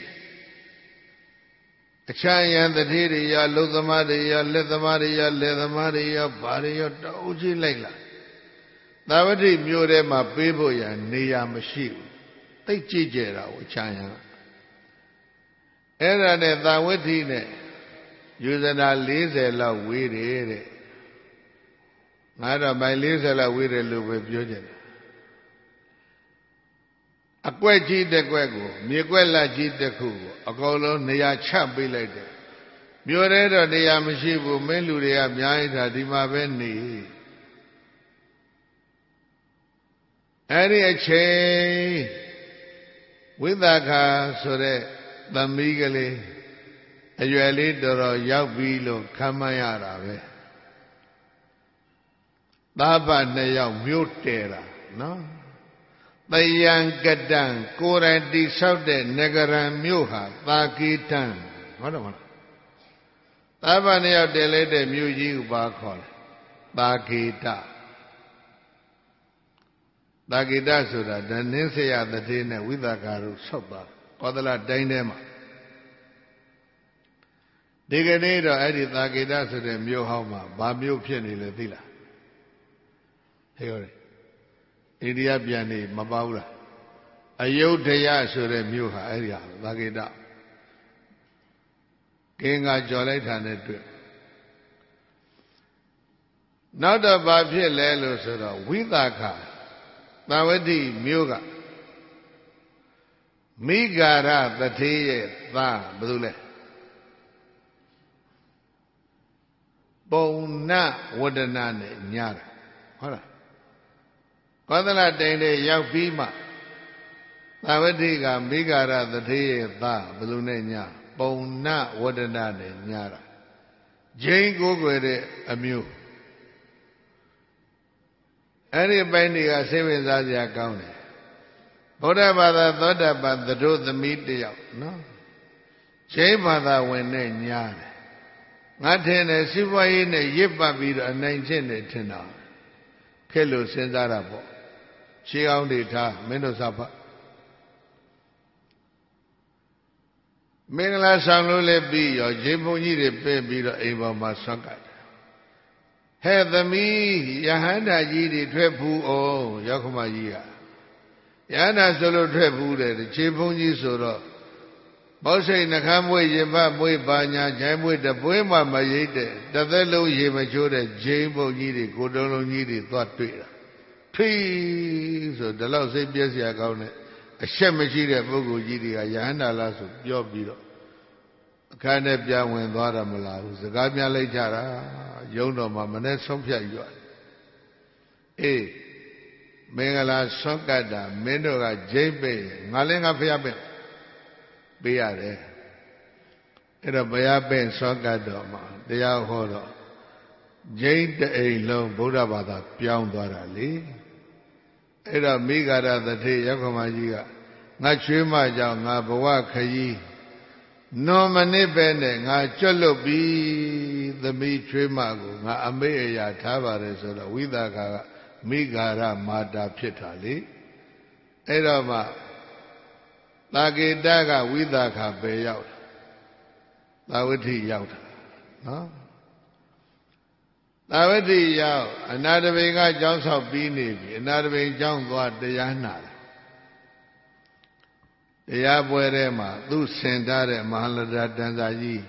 အချံယံသတိတွေရလုံသမားတွေရလက်သမားတွေရလက်သမားတွေရဘာတွေရတအုပ်ကြီးလိုက်လာသာဝတိမြို့ထဲမှာပေးဖို့ရနေရာမရှိဘူးသိကြည့်ကြတာကိုအချံယံအဲ့ဒါနဲ့သာဝတိနဲ့ယူဇနာ40လောက်ဝေးတယ်တဲ့ငါတော့မိုင်40လောက်ဝေးတယ်လို့ပဲပြောကြတယ်အကွက်ကြီးတစ်ကွက်ကိုမြေကွက်လက်ကြီးတစ်ခုကိုအကုန်လုံးနေရာချပေးလိုက်တယ် မြို့ရဲတော့နေရာမရှိဘူးမင်းလူတွေကအများကြီးဒါဒီမှာပဲနေအဲ့ဒီအချိန်ဝိသခာဆိုတဲ့သမီးကလေးအရွယ်လေးတော်တော်ရောက်ပြီလို့ခမ်းမရတာပဲသားဖနှစ်ယောက်မြို့တဲတာနော်တယံကတံကိုယ်တိုင်တိဆောက်တဲ့နဂရံမြို့ဟာသာကိတံဟုတ်တယ်မလားသားဖနှစ်ယောက်တည်လိုက်တဲ့မြို့ကြီးကိုပါခေါ်တယ်သာကိတသာကိတဆိုတာဓနင်းစရတတိနဲ့ဝိသကာတို့ဆောက်ပါကောသလတိုင်းထဲမှာဒီကနေ့တော့အဲ့ဒီသာကိတဆိုတဲ့မြို့ဟောင်းမှာဘာမြို့ဖြစ်နေလဲသိလားဟဲ့ရောအိန္ဒိယပြန်နေမပါဘူးလားအယုဒ္ဓယဆိုတဲ့မြို့ဟာအဲ့ဒီဟာသာကိတကင်းကကြော်လိုက်တာနဲ့တွေ့နောက်တော့ဘာဖြစ်လဲလို့ဆိုတော့ဝိသခာသဝတိမြို့ကမိဂါရသတိရဲ့သားဘယ်သူလဲပုံနဝဒနာနဲ့ညားတာဟုတ်လားကောသလတိန်လေးရောက်ပြီးမှသဝတိကမိဂါရသတိရဲ့သားဘယ်သူနဲ့ညားပုံနဝဒနာနဲ့ညားတာဂျိန်းကိုးကွယ်တဲ့အမျိုးအဲ့ဒီပိုင်းတွေကစိတ်ဝင်စားစရာကောင်းတယ်ဗုဒ္ဓဘာသာသောတာပန်သတို့သမီးတယောက်နော်ဂျိန်းဘာသာဝင်နဲ့ညားတယ်ငါထင်တယ်စီးပွားရေးနဲ့ရစ်ပတ်ပြီးတော့အနိုင်ကျင့်နေထင်တာဖြစ်လို့စဉ်းစားတာပေါ့ရှေးအောင်တွေထားမင်းတို့စာဖတ်မင်္ဂလာဆောင်လို့လည်းပြီးရောဂျိန်းဘုန်းကြီးတွေပြည့်ပြီးတော့အိမ်ပေါ်မှာဆွတ်ကတ်ဟဲ့သမီးယဟန္တာကြီးတွေထွက်ဖူးအောင်ရောက်ခမကြီးကယဟန္တာဆိုလို့ထွက်ဖူးတယ်ခြေဘုန်းကြီးဆိုတော့ဘောစိတ်နှခမ်းမွေးရင်ဖတ်မွေးပါညာဂျိုင်းမွေးတပွေးမှမရိတ်တဲ့တစ်သက်လုံးရေမချိုးတဲ့ဂျိန်းဘုန်းကြီးတွေကိုတုံးလုံးကြီးတွေသွားတွေ့တာထွီးဆိုဒီလောက်စိတ်ပြည့်စရာကောင်းတဲ့အရှက်မရှိတဲ့ပုဂ္ဂိုလ်ကြီးတွေကယဟန္တာလားဆိုပြောပြီးတော့အခန်းထဲပြန်ဝင်သွားတာမလားဘူးစကားများလိုက်ကြတာရုံးတော်မှာမနဲ့ဆုံးဖြတ်ရွတ်အေးမင်္ဂလာဆွတ်ကတ်တာမင်းတို့ကဂျိမ့်ပေးငါလည်းငါဖျားပေးပေးရတယ်အဲ့တော့ဘုရားပင့်ဆွတ်ကတ်တော်မှာတရားဟောတော့ဂျိမ့်တအိမ်လုံးဗုဒ္ဓဘာသာပြောင်းသွားတာလေအဲ့တော့မိဂါရသတိရောက်ခမကြီးကငါချွေးမကြောင့်ငါဘဝခရီးနော်မနစ်ပဲနဲ့ငါကြွတ်လွတ်ပြီသမီးချွေးမကိုငါအမေအရာထားပါတယ်ဆိုတော့ဝိသကာကမိဂါရမာတာဖြစ်တာလေအဲ့တော့မှသာကေတကဝိသကာပဲရောက်တာသာဝတိရောက်တာနော်သာဝတိရောက်အနာတပိန်ကကျောင်းဆောက်ပြီးနေပြီအနာတပိန်ကျောင်းသွားတရားနာတယ်တရားပွဲထဲမှာသူဆင်ထားတဲ့မဟာလဒတန်စာကြီး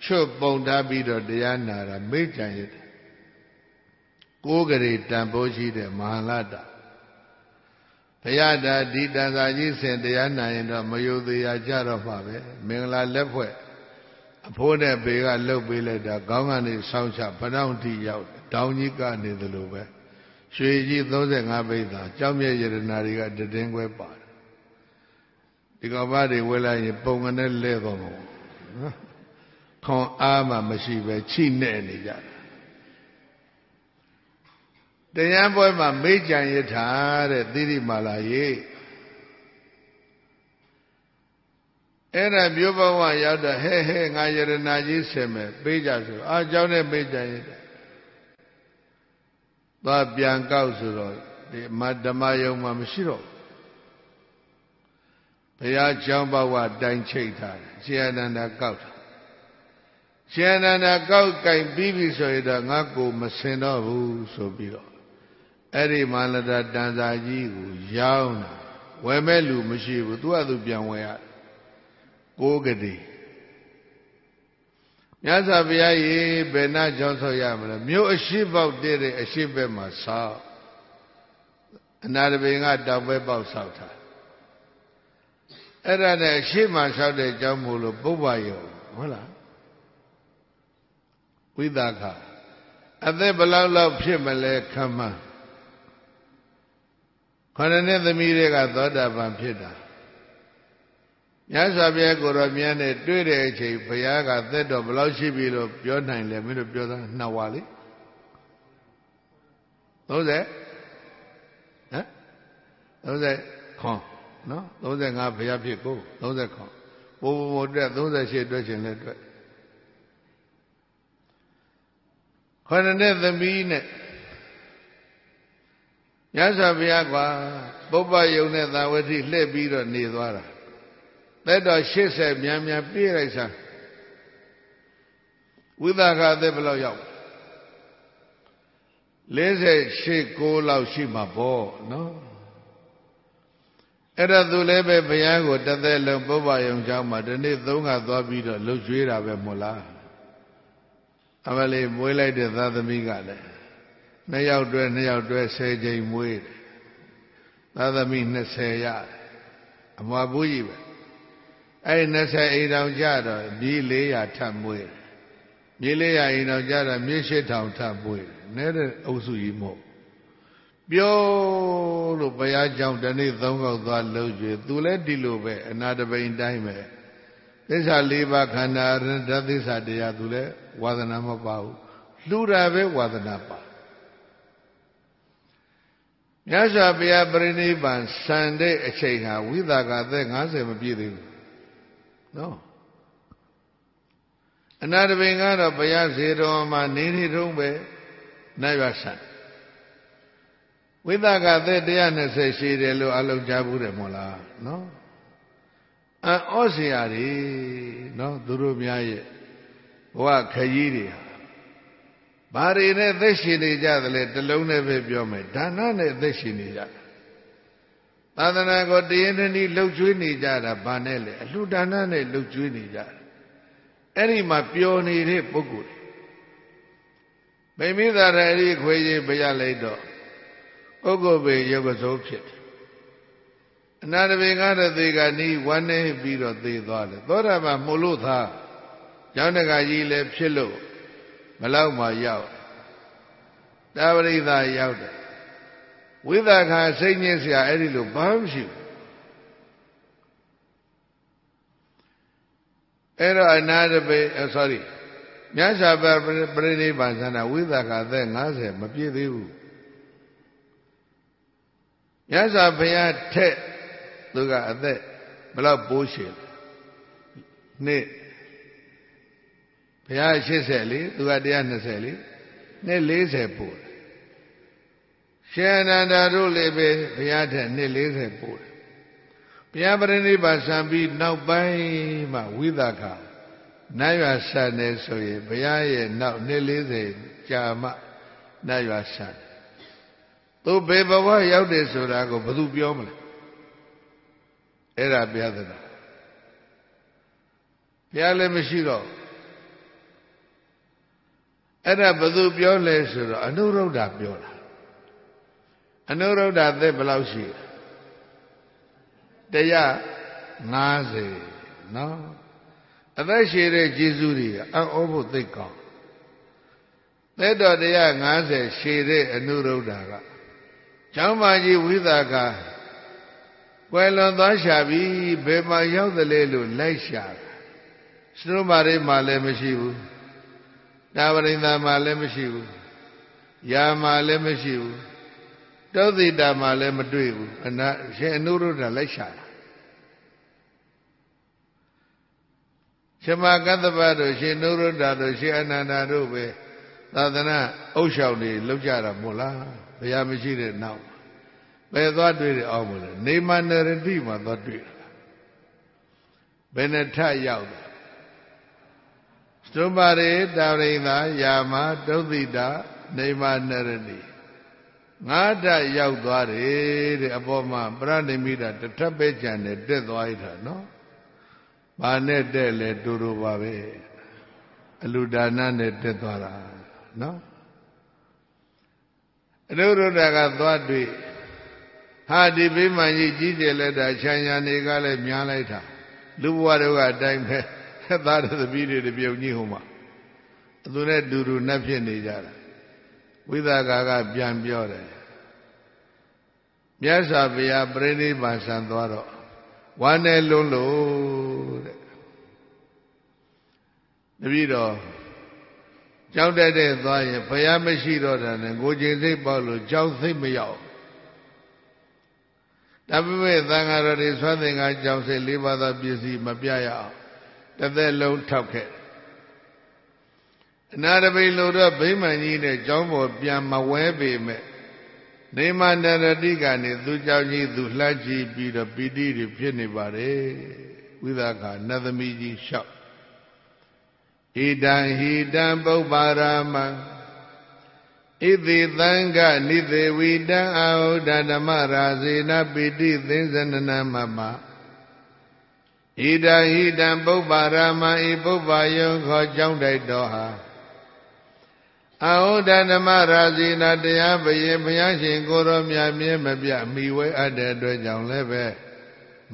ချွတ်ပုံထားပြီးတော့တရားနာတာမိတ်ကြံရတယ်ကိုးကလေးတန်ဖိုးရှိတဲ့မဟာလဒဘုရားတာဒီတန်စာကြီးဆင်တရားနာရင်တော့မယုတ်သေးကြတော့မှာပဲမင်္ဂလာလက်ဖွဲ့အဖိုးနဲ့ဘေကလှုပ်ပေးလိုက်တာခေါင်းကနေဆောင်းချဗနောင်းတိရောက်တောင်းကြီးကနေသလိုပဲရွှေကြီး35ပိဿာကြောင်းမြဲရတနာတွေကတည်င်းခွဲပါတယ်ဒီကောင်ဘာတွေဝဲလိုက်ရင်ပုံကနေလဲတော့မှာနော်ခွန်အားမှမရှိပဲချိနဲ့နေကြတာတရားပွဲမှာမေ့ကြံရထားတဲ့သီရိမာလာရေအဲ့ဒါမျိုးဘဝရောက်တော့ဟဲဟဲငါယရနာကြီးဆင်မယ်ပေးကြဆိုအာเจ้าနဲ့မေ့ကြံရတဲ့သွားပြန်ကောက်ဆိုတော့ဒီဓမ္မယုံမှာမရှိတော့ဘုရားကျောင်းဘဝတိုင်ချိတ်ထားတယ်ရှင်အနန္ဒာကောက်တာရှင်အနန္ဒာကောက်ကင်ပြီးပြီဆိုရတော့ငါကိုမစင်တော့ဘူးဆိုပြီးတော့အဲ့ဒီမာလဒတန်စာကြီးကိုရောင်းတာဝယ်မဲ့လူမရှိဘူးသူကသူပြန်ဝယ်ရတယ်ကိုးကတိမြတ်စွာဘုရားရေဘယ်နှကြောင်းဆောက်ရမလဲမြို့အရှိပေါက်တဲ့အရှိဘက်မှာဆောက်အနာတပင်ကတောင်ဘက်ပေါက်ဆောက်တာအဲ့ဒါနဲ့အရှိမှဆောက်တဲ့ကြောင်းမို့လို့ပုဗ္ဗယုံဟုတ်လား ဝိသခအသက်ဘယ်လောက်ဖြစ်မလဲခမန်းခဏနဲ့သမီးတွေကသောတာပန်ဖြစ်တာမြတ်စွာဘုရားကိုရောမြတ်နဲ့တွေ့တဲ့အချိန်ဘုရားကသက်တော်ဘယ်လောက်ရှိပြီလို့ပြောနိုင်လဲမင်းတို့ပြောတာနှစ်ဝါလေ30ဟမ်30ခွန်နော်35ဘုရားဖြစ်ကို30ခွန်ပို့တက်38တွေ့ချင်လဲတွေ့ခဏနဲ့သမီးနဲ့မြတ်စွာဘုရားကပုပ္ပယုံနဲ့သာဝတိလှည့်ပြီးတော့နေသွားတာသက်တော်80မြန်ပြည့်လိုက်စမ်းဝိသခအသက်ဘယ်လောက်ရောက်48 9လောက်ရှိမှာပေါ့နော်အဲ့ဒါသူလည်းပဲဘုရားကိုတသက်လုံးပုပ္ပယုံကျောင်းမှာဒီနေ့3ခါသွားပြီးတော့လှုပ်ကျွေးတာပဲမို့လားအမလေးမွေးလိုက်တဲ့သာသမီကလည်း2ယောက်တွဲ10ချိန်မွေးတယ်သာသမီ20ရတယ်အမွားဘူးကြီးပဲအဲ့20အိမ်တောင်ကြတော့မြေ400ထပ်မွေးတယ်မြေ400အိမ်တောင်ကြတော့မြေ8000ထပ်မွေးတယ်နဲတဲ့အုပ်စုကြီးမို့ပြောလို့ဘုရားကြောင့်တနေ့3ခေါက်သွားလှုပ်ကြွေသူလည်းဒီလိုပဲအနာတပိန်တိုင်းပဲသစ္စာ4ပါးခန္ဓာရတ္တသစ္စာတရားသူလည်းဝါဒနာမပါဘူးလှူတာပဲဝါဒနာပါမြတ်စွာဘုရားပြိဋိဘံစံတဲ့အချိန်ဟာဝိသကသက်50မပြည့်သေးဘူးနော်အနာတပိန်ကတော့ဘုရားဇေတော်မှာနေထုံးပဲနိုင်ရဆန်ဝိသကသက်120ရှိတယ်လို့အလုံးကြားဘူးတယ်မို့လားနော်ဩစရာတွေနော်သူတို့များရဲ့ဘဝခရီးတွေဘာတွေနဲ့သက်ရှင်နေကြသလဲတလုံးနဲ့ပဲပြောမယ်ဒါနနဲ့သက်ရှင်နေကြသာသနာကိုတရင်တနည်းလှုပ်ကျွေးနေကြတာဘာနဲ့လဲအလှူဒါနနဲ့လှုပ်ကျွေးနေကြတယ်အဲ့ဒီမှာပျော်နေတဲ့ပုဂ္ဂိုလ်မိမိသာရအဲ့ဒီခွေကြီးပြရလိုက်တော့ပုဂ္ဂိုလ်ပဲရုပ်ကစိုးဖြစ်တယ်အနာတပိန်ကတော့သေကနီးဝမ်းနေပြီးတော့သေသွားတယ်သောတာပန်မှုလို့သာကျောင်းတကာကြီးလည်းဖြစ်လို့မလောက်မှရောက်တာဝရိသရောက်တယ်ဝိသခာစိတ်ညစ်စရာအဲ့ဒီလိုဘာမှမရှိဘူးအဲ့တော့အနာတပိန်မြတ်စွာဘုရားပြိဋိဘံဆန္ဒဝိသခာသက်50မပြည့်သေးဘူးမြတ်စွာဘုရားထက်သူကအသက်ဘယ်လောက်ပိုးရှည်နှစ်ဘုရား80လေသူက120လေနှစ်40ပို့တယ်ရှင်အနန္ဒာတို့လည်းပဲဘုရားထက်နှစ်40ပို့တယ်ဘုရားပြိဋိဘံဆံပြီးနောက်ပိုင်းမှဝိသခာနိုင်ရဆန်နေဆိုရင်ဘုရားရဲ့နောက်နှစ်40ကြာမှနိုင်ရဆန်သူဘယ်ဘဝရောက်တယ်ဆိုတာကိုဘယ်သူပြောမလဲအဲ့ဒါပြသနာဘုရားလည်းမရှိတော့အဲ့ဒါဘယ်သူပြောလဲဆိုတော့အနုရုဒ္ဓပြောတာအနုရုဒ္ဓသက်ဘယ်လောက်ရှိ150နော်အသက်ရှိတဲ့ကျေးဇူးတွေအံ့ဩဖို့သိကောင်းသက်တော်150ရှိတဲ့အနုရုဒ္ဓကကျောင်းမကြီးဝိသကကွယ်လွန်သွားရှာပြီဘယ်မှာရောက်သလဲလို့လိုက်ရှာတာစတုမာရိမှာလည်းမရှိဘူးတာဝရိန္ဒာမှာလည်းမရှိဘူးယာမှာလည်းမရှိဘူးတောသိတာမှာလည်းမတွေ့ဘူးရှင်အနုရုဒ္ဓလိုက်ရှာတာရှင်မကတ္တပတို့ရှင်နုရုဒ္ဓတို့ရှင်အနန္ဒာတို့ပဲသာသနာအုပ်လျှောက်နေလောက်ကြတာမို့လားဘုရားမရှိတဲ့နောက်ဘယ်သွားတွေ့တယ်အောင်မလဲနေမနရတိမှာသွားတွေ့တာဘယ်နဲ့ထရောက်တာစတုမာရိတာရိန္ဒာယာမတုသိတာနေမနရတိငါးဓာတ်ရောက်သွားတယ်တဲ့အပေါ်မှာပရဏိမိတာတစ်ထပ်ပဲကြံတယ်တက်သွားရတာနော်ဘာနဲ့တက်လဲတူတူပါပဲအလူဒါနနဲ့တက်သွားတာနော်အနုရုဒ္ဓကသွားတွေ့ဟာဒီဗိမာန်ကြီးကြီးကျယ်လက်တာခြံရံတွေကလည်းများလိုက်တာလူဘဝတို့ကအတိုင်းပဲသားသမီးတွေတပြုံကြီးဟိုမှာ သူနဲ့တူတူနှက်ဖြစ်နေကြတာဝိသကာကပြန်ပြောတယ်မြတ်စွာဘုရားပြိဋိဘံဆံသွားတော့ဝမ်းနဲ့လုံးလို့တဲ့တပည့်တော်ကြောက်တတ်တဲ့သွားရင်ဘုရားမရှိတော့တာနဲ့ကိုယ်ကျင်စိတ်ပေါက်လို့ကြောက်စိတ်မရောက်ဒါပေမဲ့သံဃာတော်တွေဆွမ်းသင်္ကန်းကြောင့်စိတ်၄ပါးသောပစ္စည်းမပြရအောင်တစ်သက်လုံးထောက်ခဲ့အနာတပိလို့တော့ဗိမာန်ကြီးနဲ့ကျောင်းပေါ်ပြန်မဝဲပေမဲ့နေမန္တရတိကနေသူကြောင့်ကြီးသူလှကြည့်ပြီးတော့ပီတိတွေဖြစ်နေပါတယ်ဝိသကာနတ်သမီးကြီးလျှောက်ဣဒံဟိတံပုပ္ပါရာမံဣတိသံဃနိသေဝိတံအာဟုဒဓမ္မရာဇေနပိတိသင်္ဇနနမမဣဒံဟိတံပုပ္ပါရာမံဤပုပ္ပါယံခေါ်ကြောင်းတိုက်တော်ဟာအာဟုဒဓမ္မရာဇေနတရားဘယင်ဘုရားရှင်ကိုရောမြတ်မြဲမပြမိဝဲအပ်တဲ့အတွက်ကြောင့်လည်းပဲ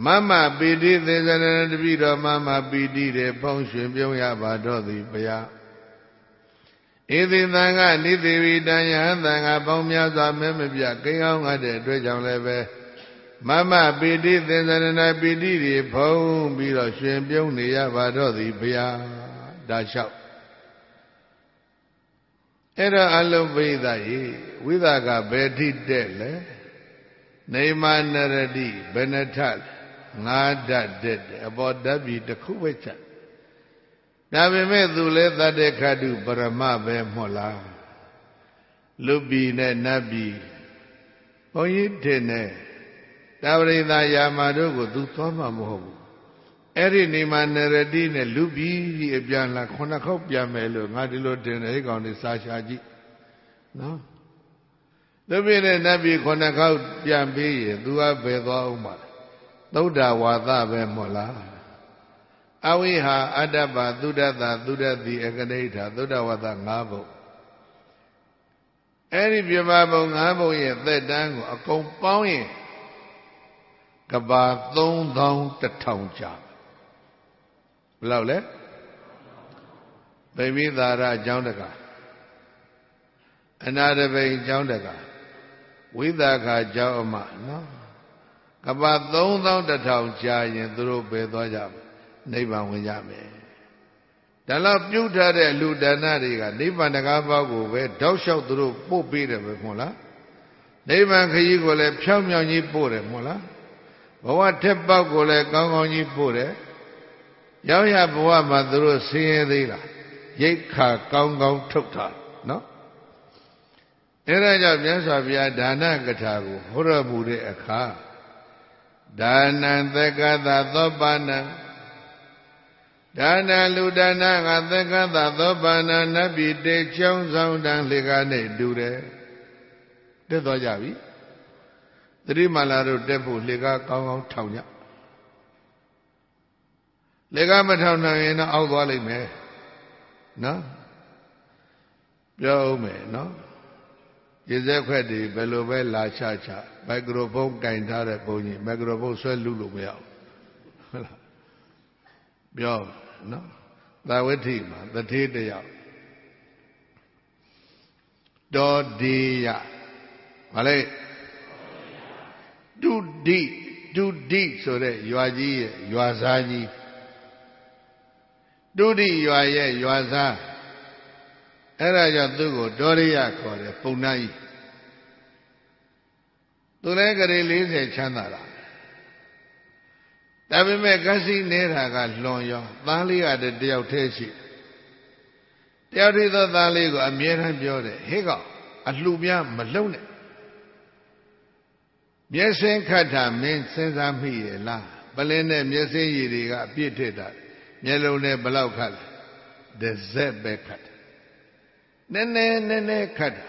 မမပိတိသင်္ဇနနတပိတော်မမပိတိတွေပေါင်းရွှင်ပြုံးရပါတော့သည်ဘုရားဧတိသံဃနိသေဝိတံယဟန်သံဃပေါင်းများစွာမဲမပြကိန်းအောင်ငတ်တဲ့အတွက်ကြောင့်လည်းပဲမမပိတိသင်္ဇနနပိတိတွေဖုံးပြီးတော့ရွှင်ပြုံးနေရပါတော့သည်ဘုရားဒါလျှောက်အဲ့တော့အလုံးပိသရေဝိသကဘယ်ထိတဲ့လဲနေမနရတိဘယ်နှထငါးဓာတ်တဲ့အပေါ်ဓာတ်ပြီးတစ်ခုပဲချက်ဒါပေမဲ့သူလည်းသတ္တခတုပရမပဲမဟုတ်လားလူပြည်နဲ့နတ်ပြည်ဘုန်းကြီးတင်နဲ့တာဝရိသာယာမတို့ကိုသူသွားမှာမဟုတ်ဘူးအဲ့ဒီနေမနရတိနဲ့လူပြည်အပြန်လာခုနှစ်ခေါက်ပြန်မယ်လို့ငါဒီလိုတင်တယ်ဟိကောင်တွေစာရှာကြည့်နော်လူပြည်နဲ့နတ်ပြည်ခုနှစ်ခေါက်ပြန်ပြီးရင်သူကဘယ်သွားအောင်မလဲသုဒ္ဓဝါဒပဲမဟုတ်လားအဝိဟာအတ္တပသုဒ္ဓတသုဒ္ဓတိအကနိဋ္ဌသုဒ္ဓဝါဒ၅ဘုံအဲ့ဒီပြမဘုံ၅ဘုံရဲ့သက်တမ်းကိုအကုန်ပေါင်းရင်ကဘာ3100ကြာဘယ်လောက်လဲဗိမိသာရအကြောင်းတကာအနာတပိန်အကြောင်းတကာဝိသခာအကြောင်းအမနော်ကဘာ3100ကြာရင်သူတို့ပဲသွားကြမယ်နိဗ္ဗာန်ဝင်ကြမယ်ဒါလောက်ပြုထားတဲ့လူဒါနတွေကနိဗ္ဗာန်တကားပေါက်ကိုပဲတောက်လျှောက်သူတို့ပို့ပေးတယ်ပဲမဟုတ်လားနိဗ္ဗာန်ခရီးကိုလည်းဖြောင်းမြောင်ကြီးပို့တယ်မဟုတ်လားဘဝထက်ပေါက်ကိုလည်းကောင်းကောင်းကြီးပို့တယ်ရောက်ရဘဝမှာသူတို့ဆင်းရဲသေးလားရိတ်ခါကောင်းကောင်းထုတ်တာနော်အဲဒါကြောင့်မြတ်စွာဘုရားဒါနကထာကိုဟောရမူတဲ့အခါဒါနံသက္ကသသောပါဏံဒါနလူဒါနကသက္ကသသောပါဏံနတ်ပြည်တေချောင်းဆောင်တန်လေကားနဲ့တူတယ်တက်သွားကြပြီသတိမာလာတို့တက်ဖို့လေကားကောင်းကောင်းထောင်ကြလေကားမထောင်နိုင်ရင်တော့အောက်သွားလိမ့်မယ်နော်ပြောဦးမယ်နော်ရေစက်ခွက်တွေဘယ်လိုပဲလာချချမိုက်ခရိုဖုန်းကင်ထားတဲ့ဘုန်းကြီးမိုက်ခရိုဖုန်းဆွဲလူလို့မရဘူးဟုတ်လားပြောနော်သာဝတိမှာတထေးတယောက်တောဒီယဘာလဲဒုတိဆိုတဲ့ရွာကြီးရဲ့ရွာသားကြီးဒုတိရွာရဲ့ရွာသားအဲ့ဒါကြောင့်သူ့ကိုဒေါရိယခေါ်တယ်ပုံနာကြီးသူလည်းကလေး40ချမ်းသာတာဒါပေမဲ့ကစီနေတာကလွန်ရောသားလေးကတယောက်တည်းရှိတယောက်တည်းသောသားလေးကိုအမြဲတမ်းပြောတယ်ဟေ့ကောင်အလှပြမလုံးနဲ့မျက်စင်းခတ်တာမင်းစဉ်းစားမိရဲ့လားပလင်းနဲ့မျက်စင်းရည်တွေကအပြည့်ထစ်တာမျက်လုံးနဲ့ဘလောက်ခတ်လဲတစ်စက်ပဲခတ်နည်းနည်းခတ်တာ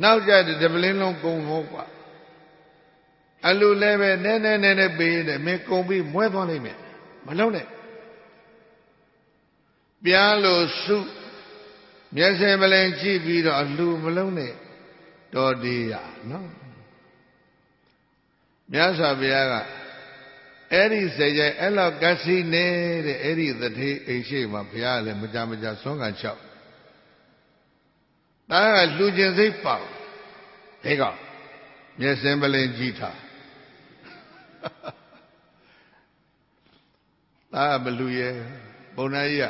နောက်ကြတဲ့တပလင်းလုံးကုံဟောကွာအလူလည်းပဲနည်းနည်းပေးတယ်မင်းကုံပြီးမွဲသွားလိမ့်မယ်မလုံးနဲ့ပြားလို့စုမျက်စင်ပလင်ကြည့်ပြီးတော့အလူမလုံးနဲ့တော်ဒီရနော်မြတ်စွာဘုရားကအဲ့ဒီစေကြအဲ့လောက်ကစီနေတဲ့အဲ့ဒီသတိအိမ်ရှိမှာဘုရားလည်းမကြဆွမ်းကန်လျှောက် တာကလူချင်းစိတ်ပေါ့ဟဲ့ကောင်မျက်စင်ပလင်ကြည့်ထားတာမလူရဲ့ဘုံနာကြီးက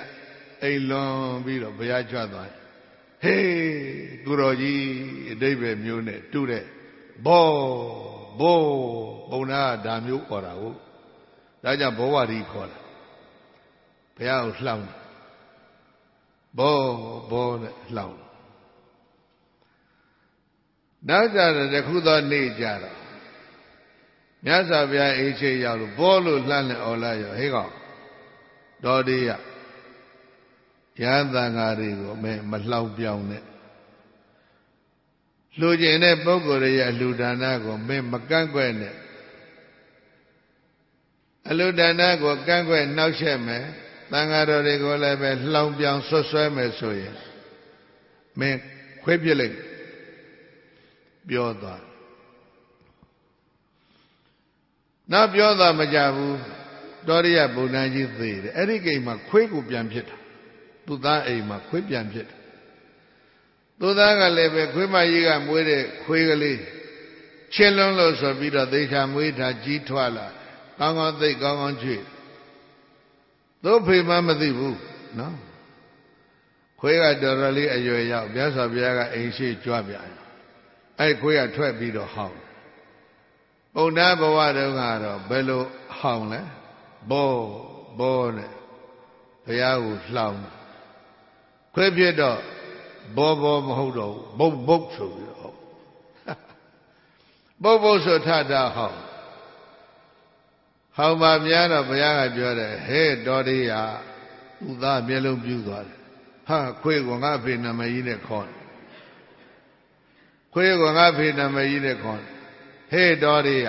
အိမ်လွန်ပြီးတော့ဘုရားကြွသွားဟေးသူတော်ကြီးအတိတ်ပဲမျိုးနဲ့တူတဲ့ဘောဘုံနာကဒါမျိုးခေါ်တာဟုတ်ဒါကြောင့်ဘောဝရီခေါ်တာဘုရားကိုလှောင်ဘောနဲ့လှောင်နောက်ကြတော့တခုသောနေ့ကြတော့မြတ်စွာဘုရားအိမ်ရှိရောက်လို့ဘောလို့လှမ်းနဲ့အော်လိုက်ရောဟေးကောင်တော်ဒီရရဟန်းသံဃာတွေကိုမလှောင်ပြောင်းနဲ့လှူကျင်တဲ့ပုဂ္ဂိုလ်ရဲ့အလှူဒါနကိုမကန့်ကွက်နဲ့အလှူဒါနကိုကန့်ကွက်နှောက်ယှက်မယ်သံဃာတော်တွေကိုလည်းပဲလှောင်ပြောင်းဆွဆွဲမယ်ဆိုရင်ခွေးပြစ်လိုက်ပြောသွားနောက်ပြောသွားမကြဘူးတော်ရရဘုံနာကြီးသေတယ်အဲ့ဒီကိစ္စမှာခွေးကိုပြန်ဖြစ်တာသူသားအိမ်မှာခွေးပြန်ဖြစ်တယ်သူသားကလည်းပဲခွေးမကြီးကမွေးတဲ့ခွေးကလေးချင်းလွန်းလို့ဆိုပြီးတော့သေချာမွေးထားကြီးထွားလာကောင်းကောင်းသိကောင်းကောင်းချွေသူ့ဖေမမသိဘူးနော်ခွေးကတော်တော်လေးအရွယ်ရောက်မြတ်စွာဘုရားကအိမ်ရှိကြွပြန်အဲ့ခွေးကထွက်ပြီးတော့ဟောင်းဘုံနာဘဝတုန်းကတော့ဘယ်လိုဟောင်းလဲဘောနဲ့ဘုရားကိုလှောင်ခွေးဖြစ်တော့ဘောမဟုတ်တော့ဘူးဘုတ်ဆိုပြီးတော့ဘုတ်ဆိုထဟောင်းပါများတော့ဘုရားကပြောတယ်ဟဲ့တော်ဒီရသူသားမျက်လုံးပြူးသွားတယ်ဟာခွေးကငါဖေနာမကြီးနဲ့ခေါ်တယ်ခွေးကငါဖေနာမကြီးနဲ့ခေါ်တယ်ဟဲ့တော်ဒီရ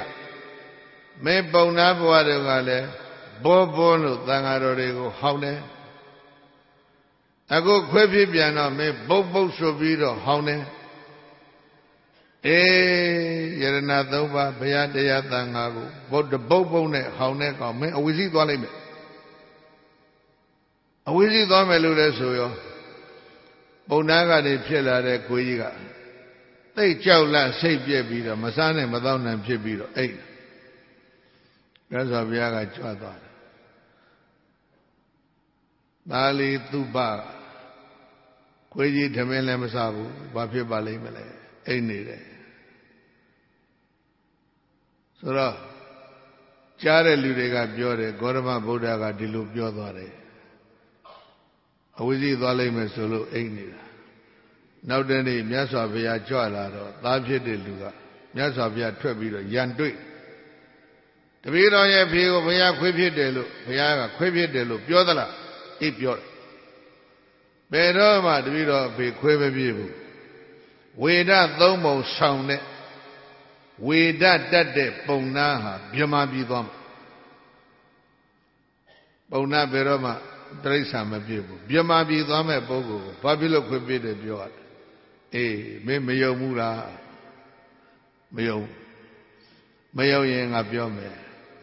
မင်းပုံနာဘဝတုန်းကလည်းဘောလို့သံဃာတော်တွေကိုဟောင်းတယ်အခုခွေးဖြစ်ပြန်တော့မင်းဘုတ်ဆိုပြီးတော့ဟောင်းတယ်ယရဏသုံးပါးဘုရားတရားသံဃာကိုဘုတ်နဲ့ဟောင်းတဲ့ကောင်မင်းအဝိဇ္ဇိသွားလိုက်မယ်အဝိဇ္ဇိသွားမယ်လို့လည်းဆိုရောပုံနာကနေဖြစ်လာတဲ့ကိုကြီးကသိတ်ကြောက်လန့်စိတ်ပြက်ပြီးတော့မစားနဲ့မသောနိုင်ဖြစ်ပြီးတော့အိတ်မြတ်စွာဘုရားကကြွသွားတယ်သာလီသူပခွေးကြီးထမင်းလည်းမစားဘူးဘာဖြစ်ပါလိမ့်မလဲအိတ်နေတယ်ဆိုတော့ကြားတဲ့လူတွေကပြောတယ်ဂေါတမဗုဒ္ဓကဒီလိုပြောသွားတယ်အဝိဇ္ဇိသွားလိမ့်မယ်ဆိုလို့အိတ်နေတာနောက်တနေ့မြတ်စွာဘုရားကြွလာတော့သားဖြစ်တဲ့လူကမြတ်စွာဘုရားထွက်ပြီးတော့ရန်တွေ့တပည့်တော်ရဲ့ဖေကိုဘုရားခွေးဖြစ်တယ်လို့ဘုရားကခွေးဖြစ်တယ်လို့ပြောသလားအေးပြောတယ်ဘယ်တော့မှတပည့်တော်အဖေခွေးမဖြစ်ဘူးဝေဒသုံးပုံဆောင်တဲ့ဝေဒတတ်တဲ့ပုံနာဟာမြမပြီးသွားမှာပုံနာဘယ်တော့မှတိရစ္ဆာန်မဖြစ်ဘူးမြမပြီးသွားမဲ့ပုဂ္ဂိုလ်ကိုဘာဖြစ်လို့ခွေးဖြစ်တယ်ပြောရတယ်အေးမင်းမယုံဘူးလားမယုံရင်ငါပြောမယ်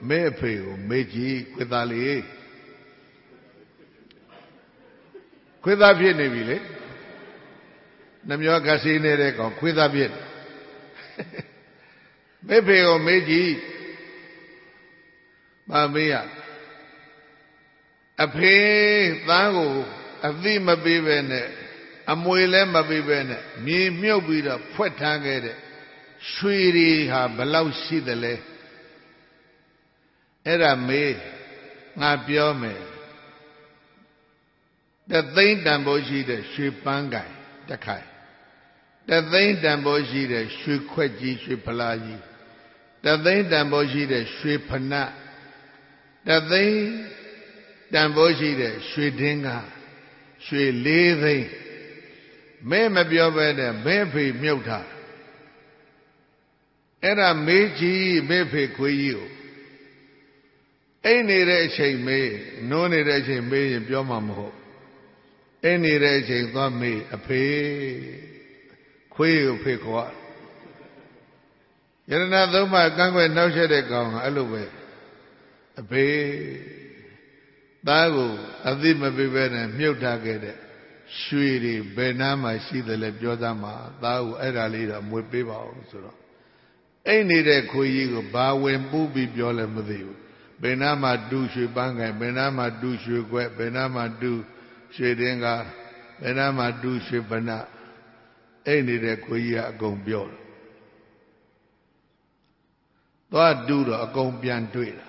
မဲအဖေကိုမေးကြည့်ခွေးသားလေးခွေးသားဖြစ်နေပြီလေနှမျောကစီနေတဲ့ကောင်ခွေးသားဖြစ်မဲဖေကိုမေးကြည့်မမေးရအဖေသားကိုအသိမပေးပဲနဲ့အမွေလည်းမပေးပဲနဲ့မြေမြုပ်ပြီးတော့ဖွက်ထားခဲ့တဲ့ရွှေတွေဟာဘလောက်ရှိသလဲအဲ့ဒါမေးငါပြောမယ်တသိန်းတန်ဖိုးရှိတဲ့ရွှေပန်းကိုင်တစ်ခိုင်တသိန်းတန်ဖိုးရှိတဲ့ရွှေခွက်ကြီးရွှေဖလားကြီးတသိန်းတန်ဖိုးရှိတဲ့ရွှေဖနတ်တသိန်းတန်ဖိုးရှိတဲ့ရွှေဒင်းကရွှေလေးသိန်းမဲမပြောပဲနဲ့မဲဖေမြုပ်ထားအဲ့ဒါမေးကြီးမဲဖေခွေးကြီးကိုအိမ်နေတဲ့အချိန်မေးနိုးနေတဲ့အချိန်မေးရင်ပြောမှာမဟုတ်အိမ်နေတဲ့အချိန်သွားမေးအဖေခွေးကိုဖေခေါ်ယရဏသုံးပါးကန့်ကွက်နှောက်ယှက်တဲ့ကောင်ကအဲ့လိုပဲအဖေသားကိုအသိမပေးပဲနဲ့မြုပ်ထားခဲ့တဲ့ Shuiri, Benama, she the Lebiodama, thou Eralida, Mubiba, so. Ain't it a Kuyigo, Bawen Bubi Biola Mudu, Benama do Shubanga, Benama do Shugue, Benama do Shedenga, Benama do Shibana, ain't it a Kuya Gombiol. Though do the Gombian Twitter.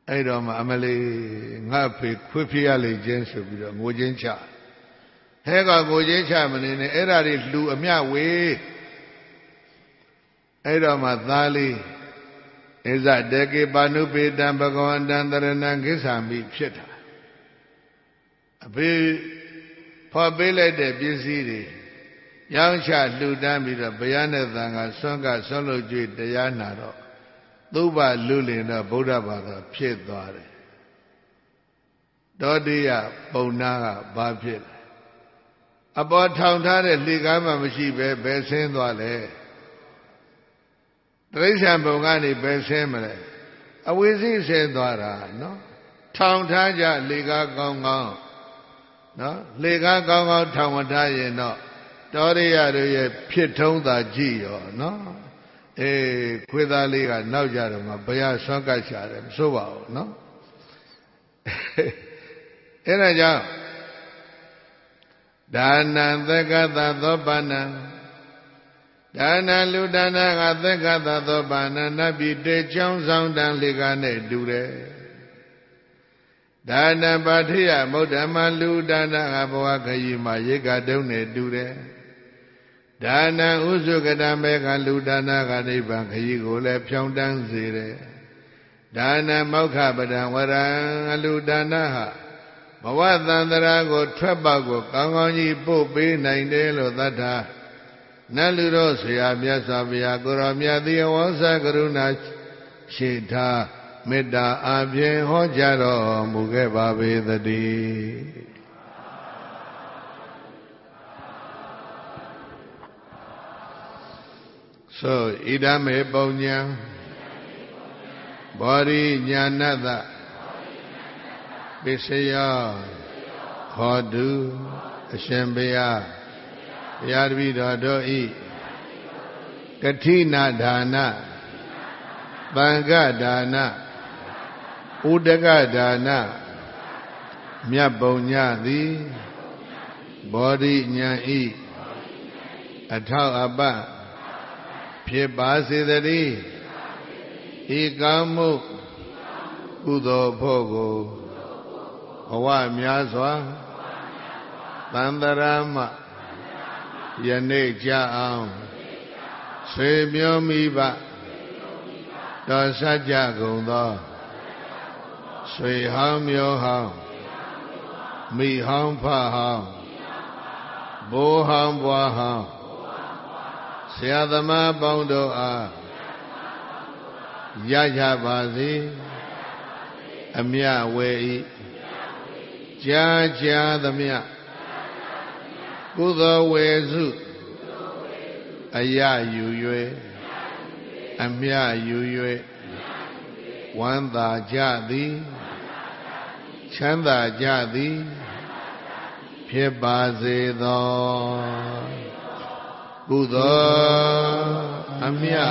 I don't Amale Happy Quipiali Jensu, Mojencha. Hega Mojencha, and in the Erari do a mere way. I don't Mathali is that Deke Banupi Dambago and Dandaranangisambi Cheta. A bit Pabele de Bizidi. Young child do damn the Bayana Thanga Songa Solo J. Diana. Duba Lulina Buddha Bada Pit Dore Dodia Bonaga Babit. About town Tare Ligama Mashibe Besin Dole Trishan Bongani Besemele. A Wizi said Dora, no? Town Taja Liga Gong, no? Liga Gong Tamataya, no? Doria Pitonda Gio, no? Quidaliga, no Jarama, Baya Sanka Sharem, so wow, no? In a job. Dana, the Gata, the Banan. Dana Ludana, the Gata, the Banan, Nabi de Jones on Dan Ligane, Dure. Dana Batia, Modama Ludana, Aboakayima, Yega Done, Dure. Dana Uzugadamega Ludana Ganiban Higole Pyondan Zire Dana Mokabadan Wara Ludana Mawadandarago Trabago Kangoni Pope Naindelo Data Nalurosia Miasavia Goramia the Osa Garuna Shita Meda Abye Hojaro Mugebabe the D. So, Idame Bonya Body Nyanada Bisaya Hodu Ashambaya Yadvida Doi Katina Dana Banga Dana Udaga Dana Myabonya Di Body Nyai Atau Abba Pibasi the D. Igamu Udo Pogo Hawa Miazwa Tandarama Yane Jaam Sebyo Miba Dosaja Gondo Sui Ham Yo Ham Mi Ham Pa Ham Bo Ham Bwa Ham Siadama Bondo A Yaja Bazi Amia Wei Jaja the Mia Kudo Wezu Aya Yue Amia Yue Wanda Jadi Chanda Jadi Pibaze Do Buddha Amya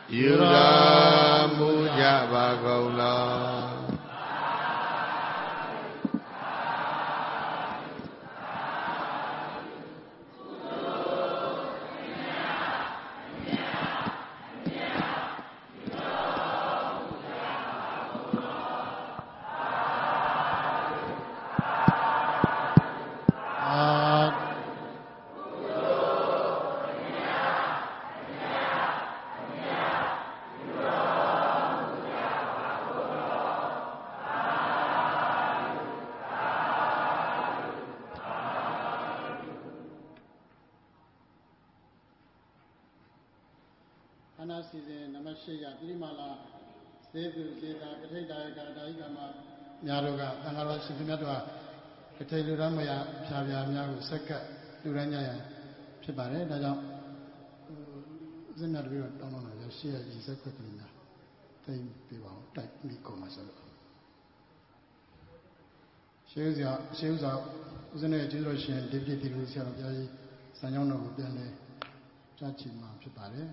Yura Muja Bagola Season, Namashia, Limala, Sedu, Zeta, Potato, Daigama, Yaroga, Angara Sifinadua, Potato Ramaya, Savia, Yaru, Seka, Durania, Pibare, Dada Zenadu, Donona, Shia is a quick Lina. Time people, type Miko Masalo. ရှေးဥစွာဦးဇင်းရဲ့ကျေးဇူးတော်ရှင်ဒေဗတိတီလူဆရာတော်ဘုရားကြီးစံကြောင်းတော်ကိုပြန်လဲကြားချီမှာဖြစ်ပါတယ်